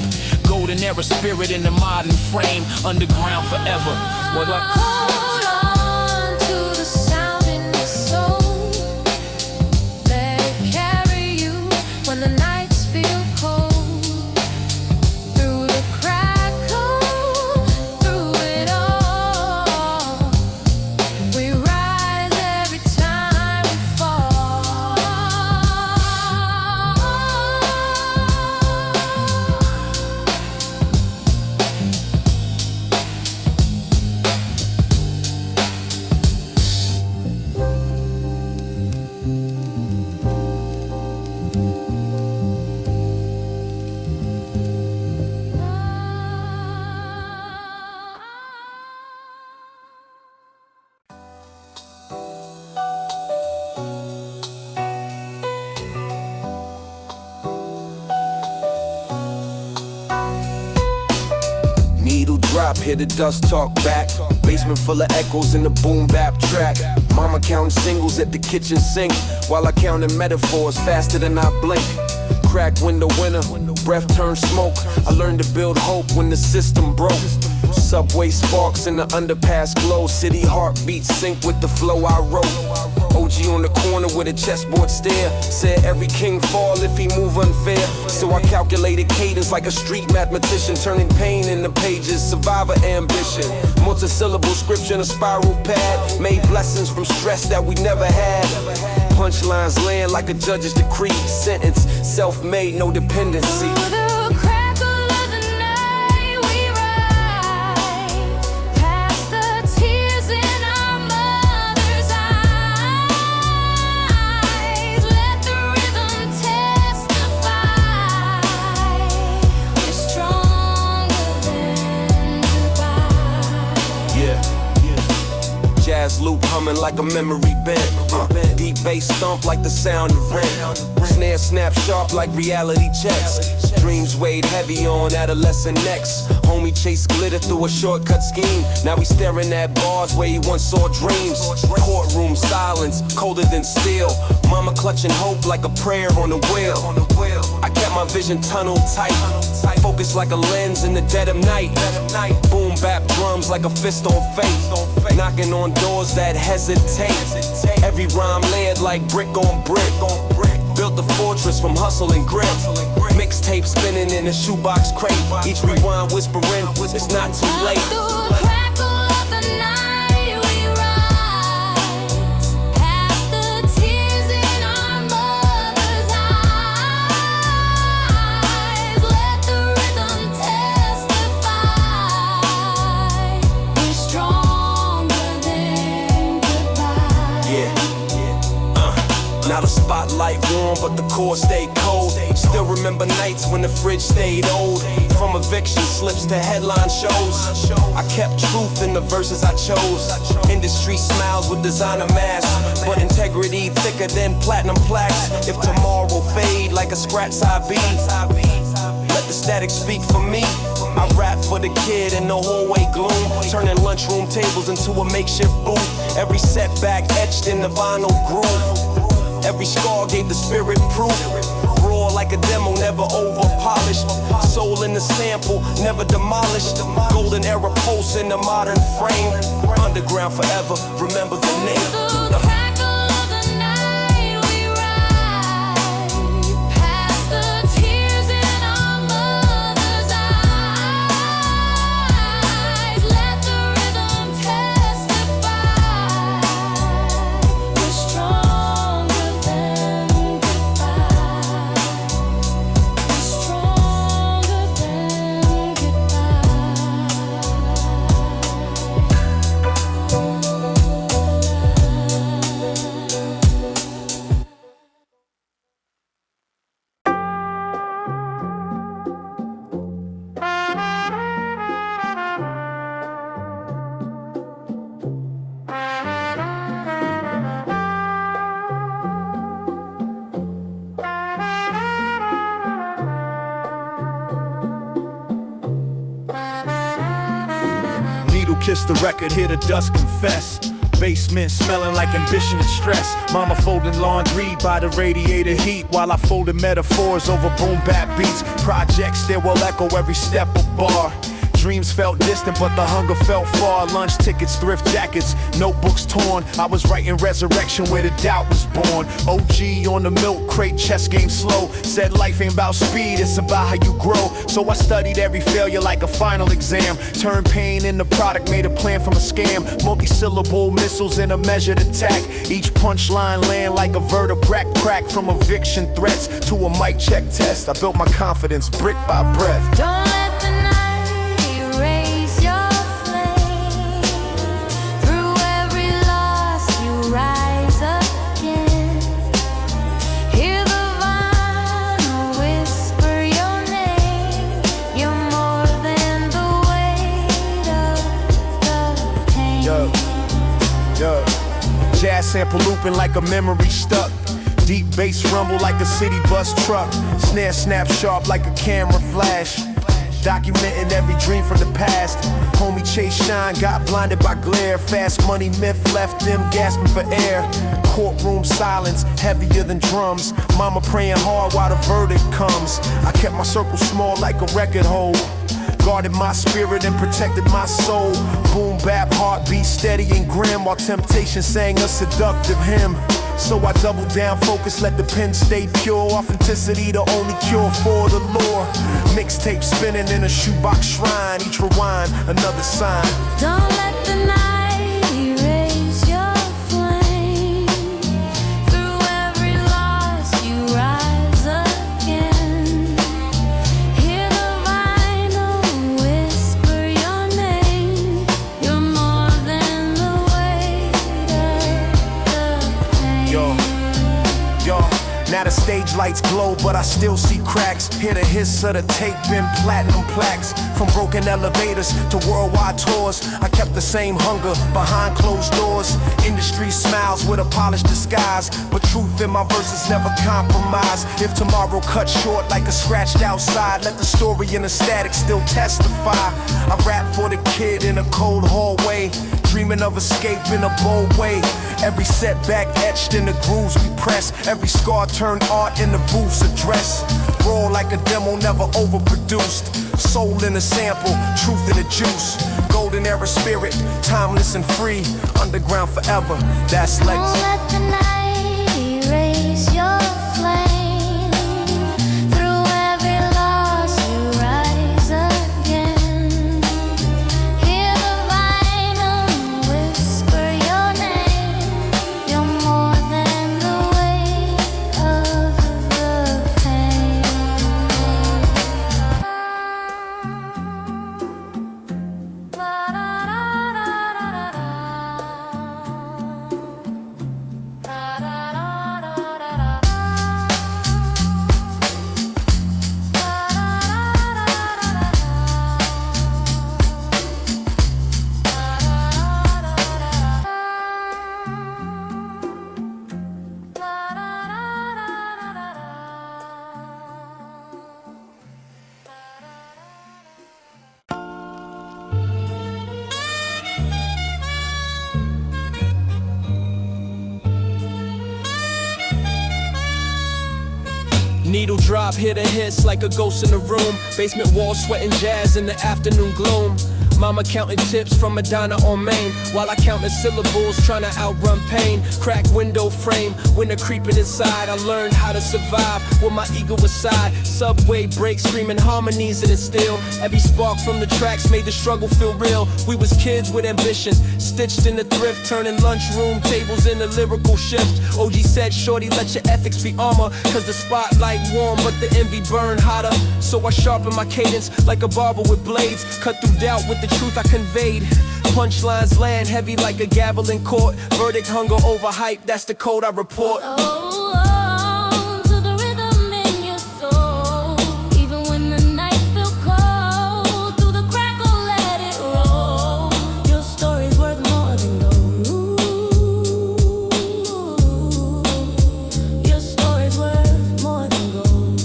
Golden era spirit in the modern frame, underground forever. What like? Hold on to the sound in your soul. Let it carry you when the nights feel cold. Through the crackle, through it all, we rise every time we fall. Needle drop, hear the dust talk back. Basement full of echoes in the boom bap track. Mama counting singles at the kitchen sink, while I counted metaphors faster than I blink. Crack window winner, breath turned smoke. I learned to build hope when the system broke. Subway sparks in the underpass glow. City heartbeats sync with the flow I wrote. OG on the corner with a chessboard stare. Said every king fall if he move unfair. So I calculated cadence like a street mathematician, turning pain into pages, survivor ambition. Multi-syllable scripture in a spiral pad. Made blessings from stress that we never had. Punchlines land like a judge's decree. Sentence, self-made, no dependency. Through the crackle of the night, we rise past the tears in our mothers' eyes. Let the rhythm testify. We're stronger than goodbye. Yeah. Jazz loop humming like a memory bend. Deep bass stomp like the sound of rent. Snare snap sharp like reality checks. Dreams weighed heavy on adolescent necks. Homie chased glitter through a shortcut scheme. Now we staring at bars where he once saw dreams. Courtroom silence, colder than steel. Mama clutching hope like a prayer on the wheel. I kept my vision tunnel tight. Focused like a lens in the dead of night. Boom bap drums like a fist on faith. Knocking on doors that hesitate. Every rhyme layered like brick on brick. Built the fortress from hustle and grit. Mixtape spinning in a shoebox crate. Each rewind whispering, it's not too late. Through the crackle of the night, we rise past the tears in our mothers' eyes. Let the rhythm testify. We're stronger than goodbye. Yeah. Now the spotlight warm, but the core stayed cold. Still remember nights when the fridge stayed old. From eviction slips to headline shows, I kept truth in the verses I chose. Industry smiles with designer masks, but integrity thicker than platinum plaques. If tomorrow fade like a scratch side B, let the static speak for me. I rap for the kid in the hallway gloom, turning lunchroom tables into a makeshift booth. Every setback etched in the vinyl groove. Every scar gave the spirit proof. Raw like a demo, never over polished. Soul in the sample, never demolished. Golden era pulse in the modern frame. Underground forever, remember the name. Through the crackle of the night, we rise past the tears in our mothers' eyes. Let the rhythm testify. We're stronger than goodbye. We're stronger than goodbye. kiss the record, hear the dust confess. Basement smelling like ambition and stress. Mama folding laundry by the radiator heat, while I folded metaphors over boom bap beats. Projects there will echo every step of bar. Dreams felt distant, but the hunger felt far. Lunch tickets, thrift jackets, notebooks torn. I was writing resurrection where the doubt was born. OG on the milk crate, chess game slow. Said life ain't about speed, it's about how you grow. So I studied every failure like a final exam. Turned pain into product, made a plan from a scam. Multi-syllable missiles in a measured attack. Each punchline land like a vertebrae crack. From eviction threats to a mic check test, I built my confidence brick by breath. Don't let the night erase your flame. Through every loss you rise again. Hear the vinyl whisper your name. You're more than the weight of the pain. Yo, jazz sample looping like a memory stuck. Deep bass rumble like a city bus truck. Snare snap sharp like a camera flash. Documenting every dream from the past. Homie Chase Shine got blinded by glare. Fast money myth left them gasping for air. Courtroom silence heavier than drums. Mama praying hard while the verdict comes. I kept my circle small like a record hole. Guarded my spirit and protected my soul. Boom bap heartbeat steady and grim, while temptation sang a seductive hymn. So I doubled down, focus, let the pen stay pure. Authenticity the only cure for the lore. Mixtape spinning in a shoebox shrine. Each rewind, another sign. Don't let the night erase your flame. Through every loss you rise again. Hear the vinyl whisper your name. You're more than the weight of the pain. Yo, now the stage lights glow, but I still see cracks. Hear the hiss of the tape in platinum plaques. From broken elevators to worldwide tours, I kept the same hunger behind closed doors. Industry smiles with a polished disguise, but truth in my verses never compromise. If tomorrow cut short like a scratched outside, let the story in the static still testify. I rap for the kid in a cold hallway, dreaming of escape in a bold way. Every setback etched in the grooves we press. Every scar turned art in the booth's address. Raw like a demo, never overproduced. Soul in a sample, truth in the juice. Golden era spirit, timeless and free. Underground forever, that's Don't legacy. let the night erase your flame. Through every loss you rise again. Hear the vinyl whisper your name. You're more than the weight of the pain. Needle drop, hit a hiss like a ghost in the room. Basement walls sweating jazz in the afternoon gloom. Mama counting tips from Madonna on Main, while I counted syllables trying to outrun pain. Cracked window frame, winter creeping inside. I learned how to survive with my ego aside. Subway breaks, screaming harmonies in it still. Every spark from the tracks made the struggle feel real. We was kids with ambitions, stitched in the thrift, turning lunchroom tables into lyrical shift. OG said, shorty, let your ethics be armor, cause the spotlight warm, but the envy burned hotter. So I sharpened my cadence like a barber with blades, cut through doubt with the truth I conveyed. Punchlines land heavy like a gavel in court. Verdict hunger over hype, that's the code I report. Oh, to the rhythm in your soul. Even when the night feel cold, through the crackle let it roll. Your story's worth more than gold. Your story's worth more than gold.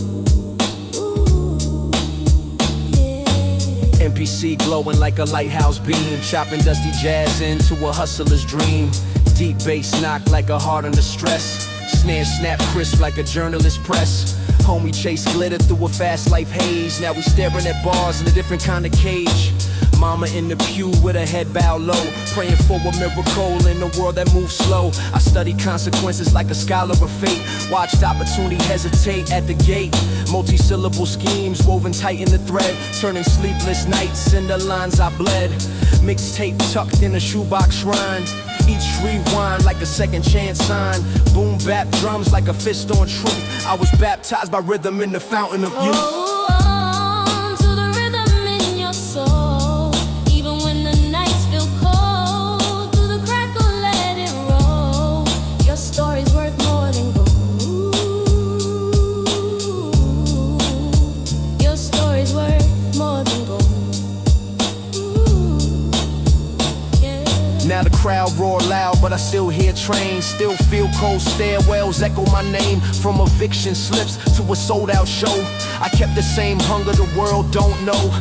Yeah. MPC city glowing like a lighthouse beam. Chopping dusty jazz into a hustler's dream. Deep bass knock like a heart under stress. Snare snap crisp like a journalist press. Homie chase glitter through a fast life haze. Now we staring at bars in a different kind of cage. Mama in the pew with her head bowed low, praying for a miracle in a world that moves slow. I studied consequences like a scholar of fate. Watched opportunity hesitate at the gate. Multi-syllable schemes woven tight in the thread, turning sleepless nights into lines I bled. Mixtape tucked in a shoebox shrine. Each rewind like a second chance sign. Boom bap drums like a fist on truth. I was baptized by rhythm in the fountain of youth. Hold on to the rhythm in your soul. Even when the nights feel cold, through the crackle let it roll. Your story's worth more than gold. Your story's worth more than gold. Now the crowd roar loud, but I still hear trains. Still feel cold stairwells echo my name. From eviction slips to a sold out show, I kept the same hunger the world don't know.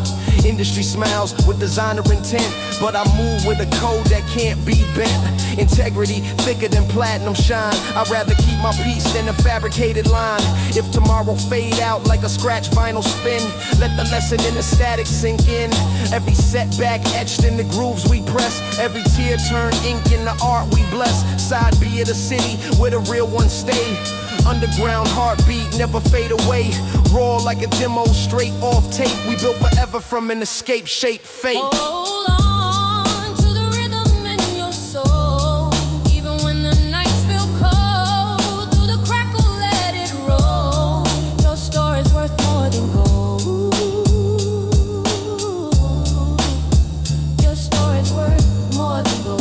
Industry smiles with designer intent, but I move with a code that can't be bent. Integrity thicker than platinum shine. I'd rather keep my peace than a fabricated line. If tomorrow fade out like a scratch vinyl spin, let the lesson in the static sink in. Every setback etched in the grooves we press. Every tear turn ink in the art we bless. Side B of the city where the real ones stay. Underground heartbeat never fade away. Raw like a demo straight off tape. We built forever from an escape shaped fate. Hold on to the rhythm in your soul. Even when the nights feel cold, through the crackle let it roll. Your story's worth more than gold. Your story's worth more than gold.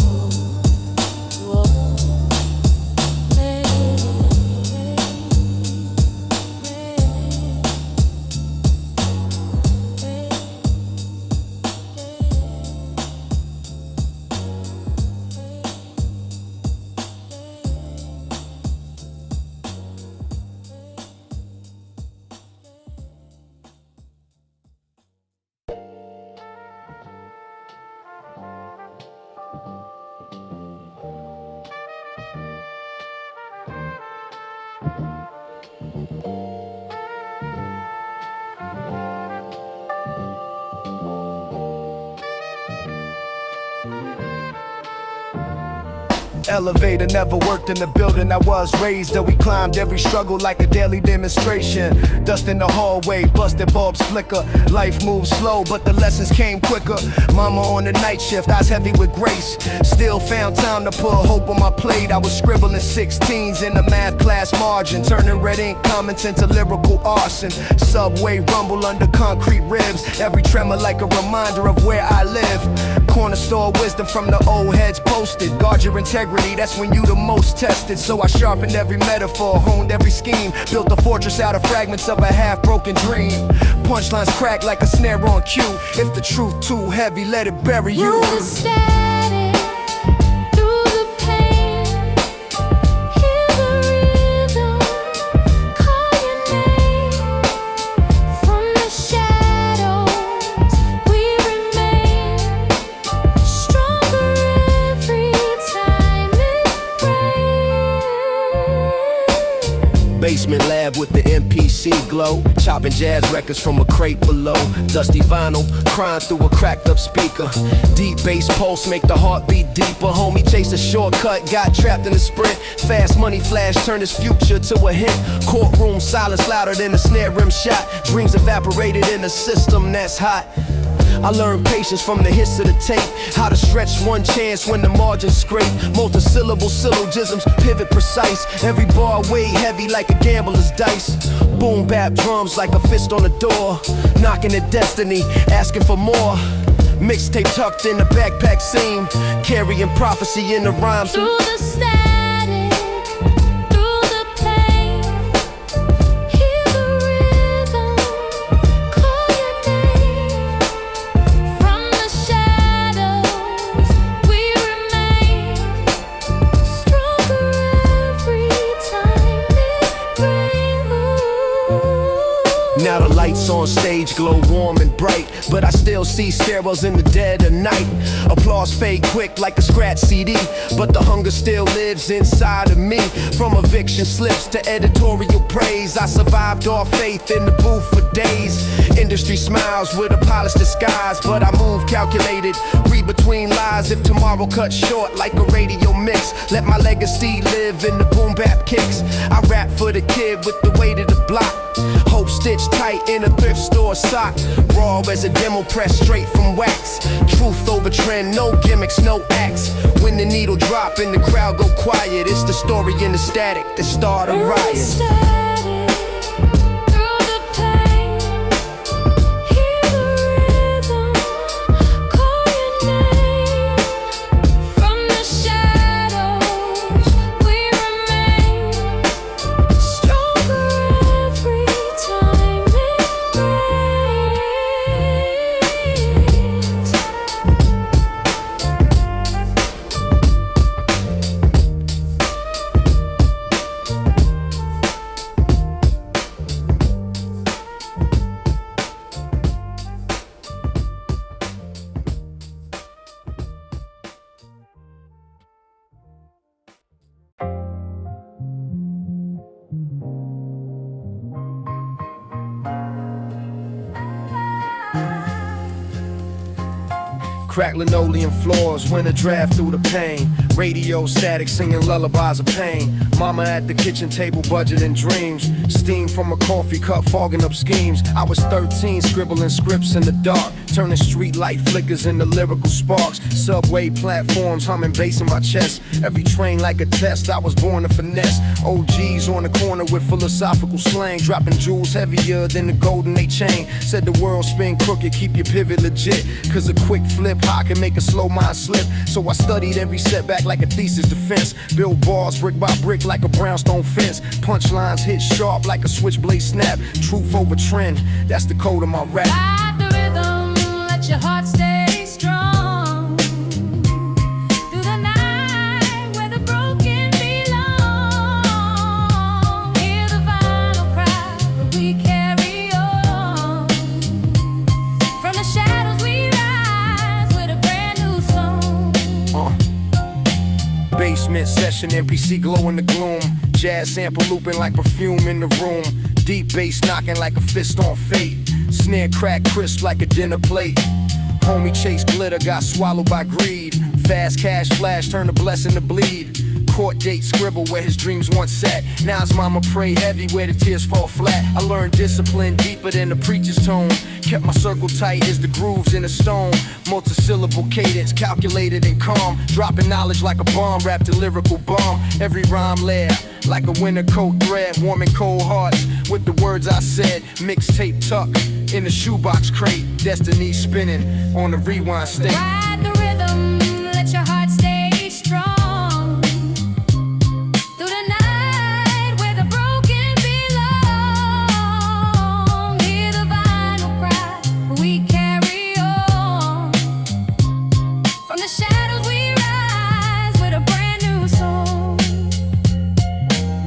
Elevator never worked in the building I was raised, though we climbed every struggle like a daily demonstration. Dust in the hallway, busted bulbs flicker. Life moves slow, but the lessons came quicker. Mama on the night shift, eyes heavy with grace. Still found time to put hope on my plate. I was scribbling 16s in the math class margin, turning red ink comments into lyrical arson. Subway rumble under concrete ribs, every tremor like a reminder of where I live. Corner store wisdom from the old heads posted. Guard your integrity, that's when you the most tested. So I sharpened every metaphor, honed every scheme, built a fortress out of fragments of a half-broken dream. Punchlines crack like a snare on cue. If the truth too heavy, let it bury you. Through the static, through the pain, hear the rhythm, call your name. From the shadows, we remain stronger every time it rains. Basement lab with the MPC glow, chopping jazz records from a crate below. Dusty vinyl, crying through a cracked up speaker. Deep bass pulse make the heart beat deeper. Homie chased a shortcut, got trapped in a sprint. Fast money flash turned his future to a hint. Courtroom silence louder than a snare rim shot. Dreams evaporated in a system that's hot. I learned patience from the hits of the tape. How to stretch one chance when the margins scrape. Multi-syllable syllogisms, pivot precise. Every bar weighed heavy like a gambler's dice. Boom bap drums like a fist on the door. Knocking at destiny, asking for more. Mixtape tucked in the backpack seam. Carrying prophecy in the rhymes. Through the static, through the pain, hear the rhythm, call your name. From the shadows, we remain stronger every time it rains. Now the Lights on stage glow warm and bright, but I still see stairwells in the dead of night. Applause fade quick like a scratch CD, but the hunger still lives inside of me. From eviction slips to editorial praise, I survived off faith in the booth for days. Industry smiles with a polished disguise, but I move calculated, read between lies. If tomorrow cuts short like a radio mix, let my legacy live in the boom bap kicks. I rap for the kid with the weight of the block, hope stitched tight in a thrift store sock. Raw as a demo press straight from wax. Truth over trend, no gimmicks, no acts. When the needle drop and the crowd go quiet, it's the story in the static that start a riot. Crack linoleum floors when I draft through the pain. Radio static singing lullabies of pain. Mama at the kitchen table budgeting dreams. Steam from a coffee cup fogging up schemes. I was 13 scribbling scripts in the dark, turning street light flickers into lyrical sparks. Subway platforms humming bass in my chest. Every train like a test, I was born to finesse. OGs on the corner with philosophical slang, dropping jewels heavier than the golden they chain. Said the world spin crooked, keep your pivot legit, cause a quick flip high can make a slow mind slip. So I studied every setback like a thesis defense. Build bars brick by brick like a brownstone fence. Punchlines hit sharp like a switchblade snap. Truth over trend, that's the code of my rap. Ride the rhythm, let your heart stay strong. Through the night where the broken belong. Hear the vinyl cry, but we carry on. From the shadows we rise with a brand new song. Basement session, NPC glow in the gloom. Jazz sample looping like perfume in the room. Deep bass knocking like a fist on fate. Snare crack crisp like a dinner plate. Homie chase glitter, got swallowed by greed. Fast cash flash, turn a blessing to bleed. Court date scribble where his dreams once sat. Now his mama pray heavy where the tears fall flat. I learned discipline deeper than the preacher's tone. Kept my circle tight as the grooves in a stone. Multisyllable cadence, calculated and calm. Dropping knowledge like a bomb, wrapped in lyrical bomb. Every rhyme layer like a winter coat thread. Warming cold hearts with the words I said. Mixtape tuck in the shoebox crate. Destiny spinning on the rewind state. Ride the rhythm, let your heart stay strong. Through the night where the broken belong. Hear the vinyl cry, but we carry on. From the shadows we rise with a brand new song.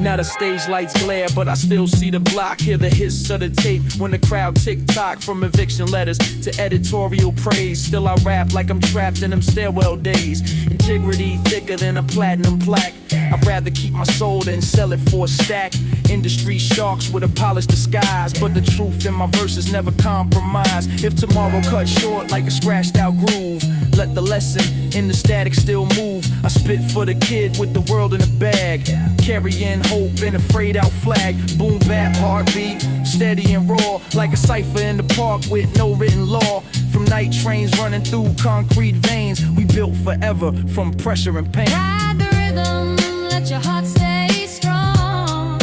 Now the stage lights glare, but I still see the block. Hear the hiss of the tape when the crowd tick-tock. From eviction letters to editorial praise, still I rap like I'm trapped in them stairwell days. Integrity thicker than a platinum plaque. I'd rather keep my soul than sell it for a stack. Industry sharks with a polished disguise, but the truth in my verses never compromise. If tomorrow cut short like a scratched out groove, let the lesson in the static still move. I spit for the kid with the world in a bag, carrying hope in a frayed out flag. Boom bap heartbeat, steady and raw, like a cipher in the park with no written law. From night trains running through concrete veins, we built forever from pressure and pain. Ride the rhythm, let your heart stay strong.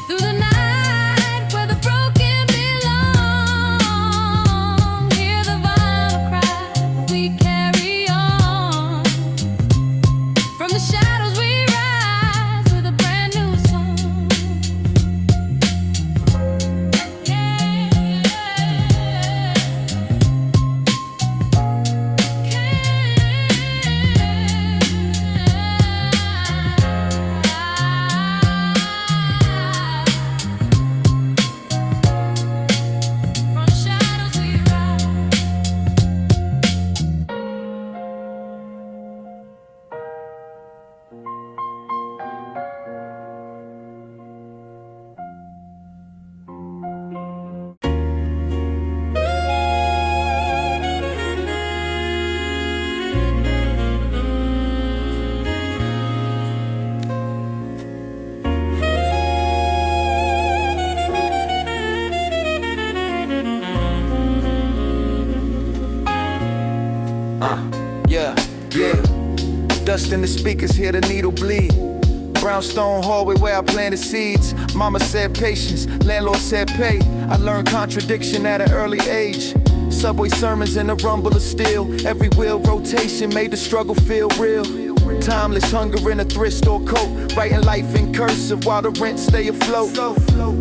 Through the night where the broken belong. Hear the vinyl cry, but we carry on. From the shadows we rise with a brand new song. Yeah. dust in the speakers, hear the needle bleed. Brownstone hallway where I planted seeds. Mama said patience, landlord said pay. I learned contradiction at an early age. Subway sermons and the rumble of steel. Every wheel rotation made the struggle feel real. Timeless hunger in a thrift store coat. Writing life in cursive while the rent stay afloat.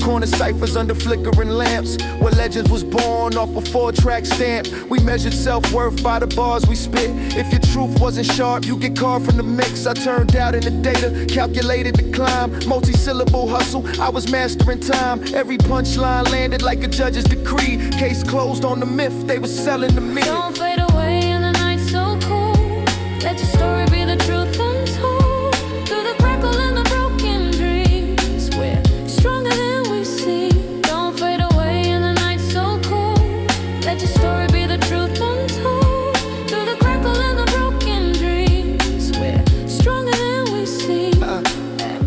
Corner ciphers under flickering lamps, where legends was born off a 4-track stamp. We measured self-worth by the bars we spit. If your truth wasn't sharp, you get carved from the mix. I turned out in the data, calculated the climb. Multi-syllable hustle, I was mastering time. Every punchline landed like a judge's decree. Case closed on the myth they was selling to me. Don't fade away in the night so cold. Let your story be the truth untold. Through the crackle and the broken dreams, we're stronger than we seem. Don't fade away in the night so cold. Let your story be the truth untold. Through the crackle and the broken dreams, we're stronger than we seem.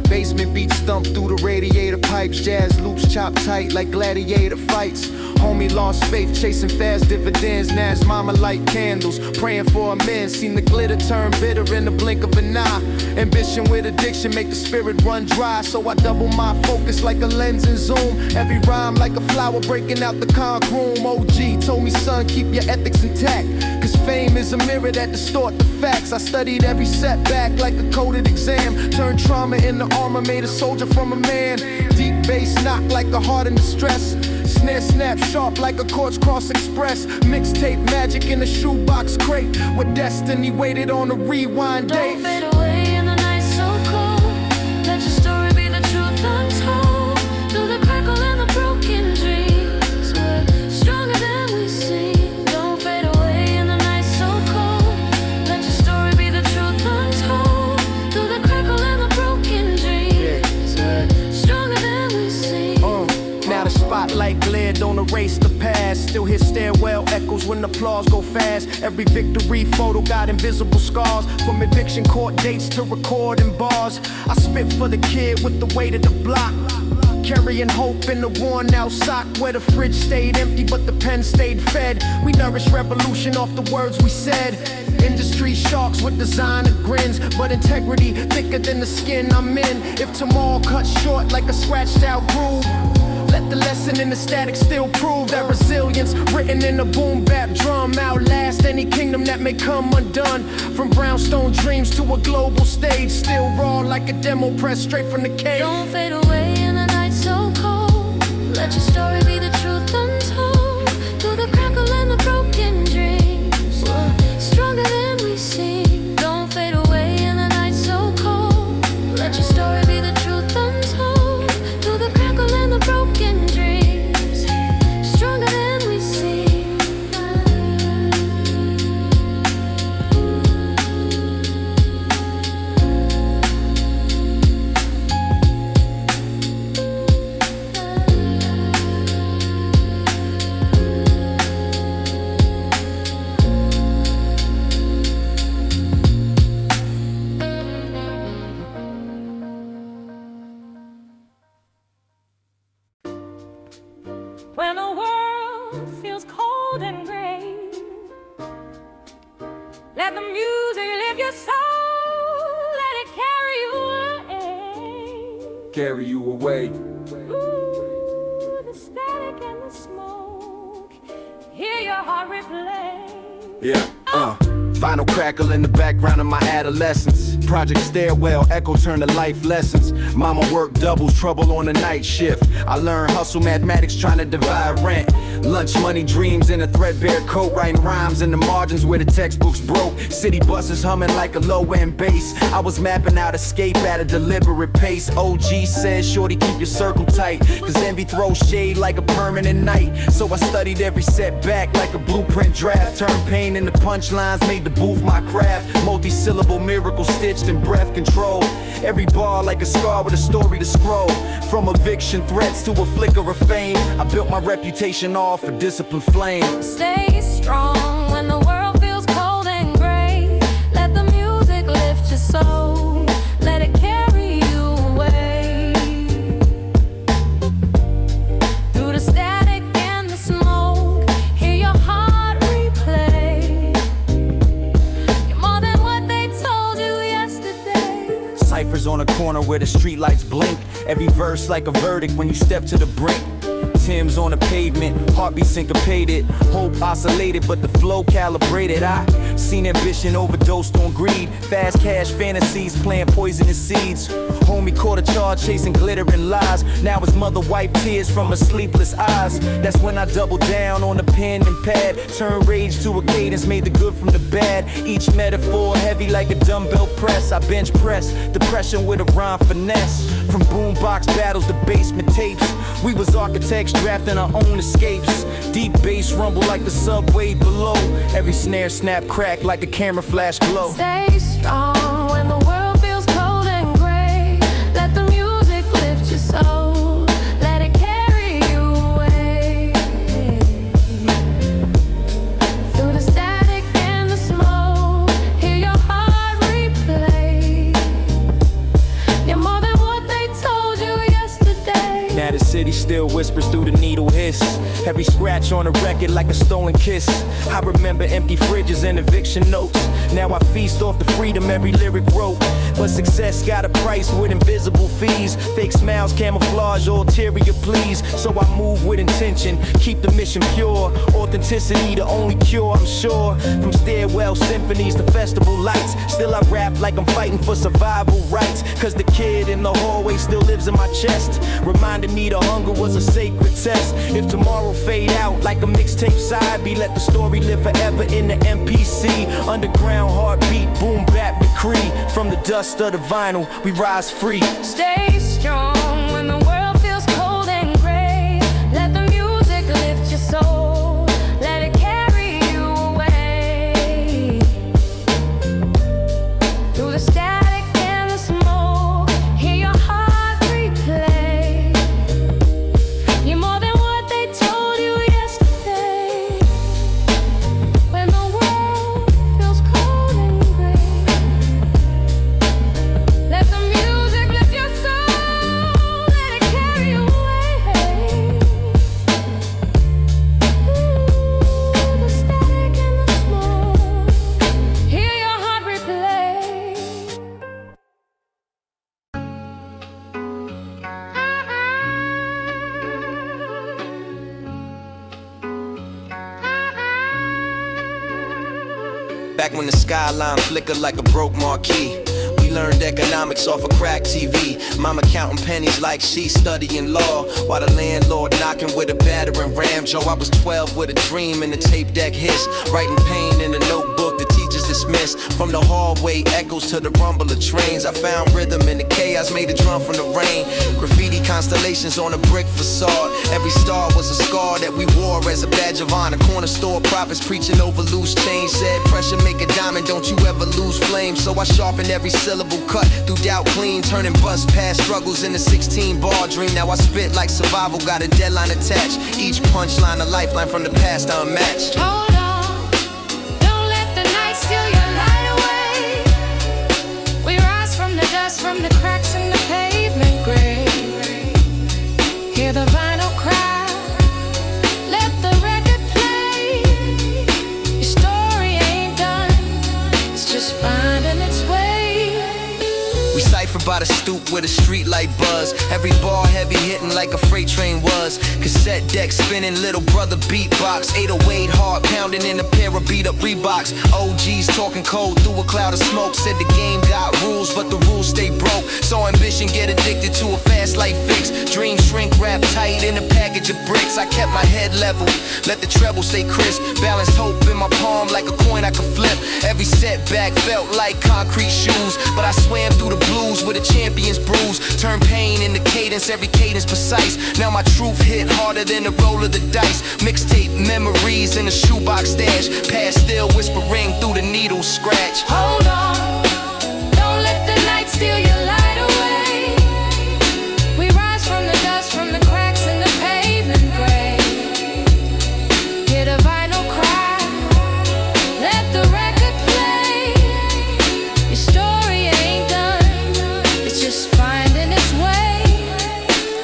Basement beats thump through the radiator pipes. Jazz loops chop tight like gladiator fights. Homie lost faith, chasing fast dividends. Nash mama light candles, praying for amends. Seen the glitter turn bitter in the blink of an eye. Ambition with addiction make the spirit run dry. So I double my focus like a lens and zoom. Every rhyme like a flower breaking out the conch room. OG told me, son, keep your ethics intact, cause fame is a mirror that distort the facts. I studied every setback like a coded exam. Turned trauma into armor, made a soldier from a man. Deep bass knock like a heart in distress. Snare snap sharp like a Quartz Cross Express. Mixtape magic in a shoebox crate, where destiny waited on a rewind date. Don't fade away in the night so cold. Let your story be the truth untold. Through the crackle and the broken dreams, we're stronger than we seem. Don't fade away in the night so cold. Let your story be the truth untold. Through the crackle and the broken dreams, we're stronger than we seem. Now the spotlight glare, don't erase the past. Still hear stairwell echoes when applause go fast. Every victory photo got invisible scars. From eviction court dates to recording bars. I spit for the kid with the weight of the block. Carrying hope in the worn out sock, where the fridge stayed empty but the pen stayed fed. We nourish revolution off the words we said. Industry sharks with designer grins, but integrity thicker than the skin I'm in. If tomorrow cuts short like a scratched out groove, let the lesson in the static still prove that resilience written in a boom bap drum outlast any kingdom that may come undone. From brownstone dreams to a global stage, still raw like a demo press straight from the cave. Don't fade away in the night so cold. Let your story be the truth untold. Through the crackle and the broken dreams, we're stronger than we seem. Don't fade away in the night so cold. Let your story be the truth untold. Through the crackle and the broken dreams, stronger than we seem. When the world feels cold and gray, let the music lift your soul, let it carry you away. Carry you away. Ooh, the static and the smoke, hear your heart replay. Yeah, Vinyl crackle in the background of my adolescence. Project Stairwell, echo turn to life lessons. Mama worked doubles, trouble on the night shift. I learned hustle mathematics trying to divide rent. Lunch money dreams in a threadbare coat, writing rhymes in the margins where the textbooks broke. City buses humming like a low-end bass. I was mapping out escape at a deliberate pace. OG says, shorty, keep your circle tight, cause envy throws shade like a permanent night. So I studied every setback like a blueprint draft. Turned pain into punchlines, made the booth my craft. Multi-syllable miracle stitched in breath control. Every bar like a scar with a story to scroll. From eviction threats to a flicker of fame, I built my reputation off a disciplined flame. Stay strong when the world feels cold and gray. Let the music lift your soul, let it carry you away. Through the static and the smoke, hear your heart replay. You're more than what they told you yesterday. where the streetlights blink. Every verse like a verdict when you step to the brink. Tim's on the pavement, heartbeat syncopated, hope oscillated, but the flow calibrated. I seen ambition overdosed on greed, fast cash fantasies playing poisonous seeds. Homie caught a charge chasing glitter and lies. Now his mother wiped tears from her sleepless eyes. That's when I doubled down on the pen and pad, turned rage to a cadence, made the good from the bad. Each metaphor heavy like a dumbbell press. I bench press depression with a rhyme finesse. From boombox battles to basement tapes, we was architects drafting our own escapes. Deep bass rumble like the subway below. Every snare snap crack like a camera flash glow. Stay strong when the world feels cold and gray. Let the music lift your soul. Let it carry you away. Through the static and the smoke, hear your heart replay. You're more than what they told you yesterday. Now the city still whispers through the needle hiss. Every scratch on a record like a stolen kiss. I remember empty fridges and eviction notes. Now I feast off the freedom every lyric wrote. But success got a price with invisible fees. Fake smiles, camouflage, ulterior pleas. So I move with intention, keep the mission pure. Authenticity the only cure, I'm sure. From stairwell symphonies to festival lights, still I rap like I'm fighting for survival rights. Cause the kid in the hallway still lives in my chest, reminding me the hunger was a sacred test. If tomorrow fade out like a mixtape side B, let the story live forever in the MPC. Underground heartbeat, boom bap decree. From the dust of the vinyl, we rise free. Stay strong when the world feels cold and gray. Let the music lift your soul. Let it carry you away. Through the static and the smoke, hear your heart replay. You're more than what they told you yesterday. When the world feels cold and gray, let the music lift your soul. Let it carry you away. Through the static and the smoke, hear your heart replay. Back when the skyline flickered like a broke marquee, we learned economics off of crack TV. Mama counting pennies like she studying law, while the landlord knocking with a battering ram. Joe, I was 12 with a dream and the tape deck hiss, writing pain in a notebook the teachers dismissed. From the hallway echoes to the rumble of trains, I found rhythm in the chaos, made a drum from the rain. Graffiti constellations on a brick facade, every star was a scar that we wore as a badge of honor. Corner store prophets preaching over loose change, said pressure make a diamond, don't you ever lose flame. So I sharpened every syllable, cut through doubt clean, turning bust past struggles into 16 bar dream. Now I spit like survival, got a deadline attached. Each punchline a lifeline from the past unmatched. Hold on, don't let the night steal your light away. We rise from the dust, from the cracks in the pavement gray. Hear the vinyl cry, let the record play. Your story ain't done, it's just finding its way. We cipher by the stoop with a street light buzz. Every bar heavy hitting like a freight train was. Cassette deck spinning, little brother beatbox. 808 hard pounding in a pair of beat up Reeboks. OGs talking cold through a cloud of smoke. Said the game got rules, but the rules stay broke. So ambition get addicted to a fast life fix. Dreams shrink, wrap tight in a package of bricks. I kept my head level, let the treble stay crisp. Balanced hope in my palm like a coin I could flip. Every setback felt like concrete shoes, but I swam through the blues with a champion's bruise. Turn pain into cadence, every cadence precise. Now my truth hit harder than the roll of the dice. Mixtape memories in a shoebox stash. Past still whispering through the needle scratch. Hold on, don't let the night steal your light away. We rise from the dust, from the cracks in the pavement gray. Hear the vinyl cry, let the record play. Your story ain't done, it's just finding its way.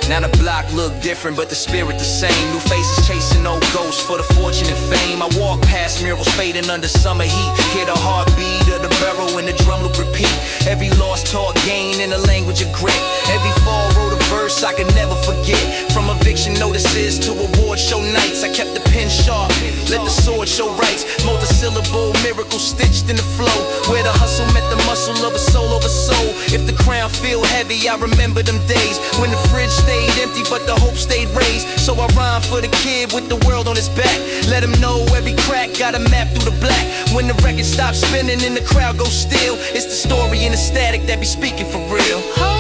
Now the block look different, but the spirit the same. New faces chasing old ghosts for the fortune and fame. I walk past murals fading under summer heat. Hear the heartbeat of the the barrel and the drum loop repeat. Every loss taught gain in the language of grit. Every fall wrote a verse I could never forget. From eviction notices to award show nights, I kept the pen sharp, let the sword show rights. Multi-syllable, miracle stitched in the flow, where the hustle met the muscle of a soul over soul. If the crown feel heavy, I remember them days when the fridge stayed empty but the hope stayed raised. So I rhyme for the kid with the world on his back. Let him know every crack got a map through the black. When the record stops spinning and the crowd goes still, it's the story and the static that be speaking for real.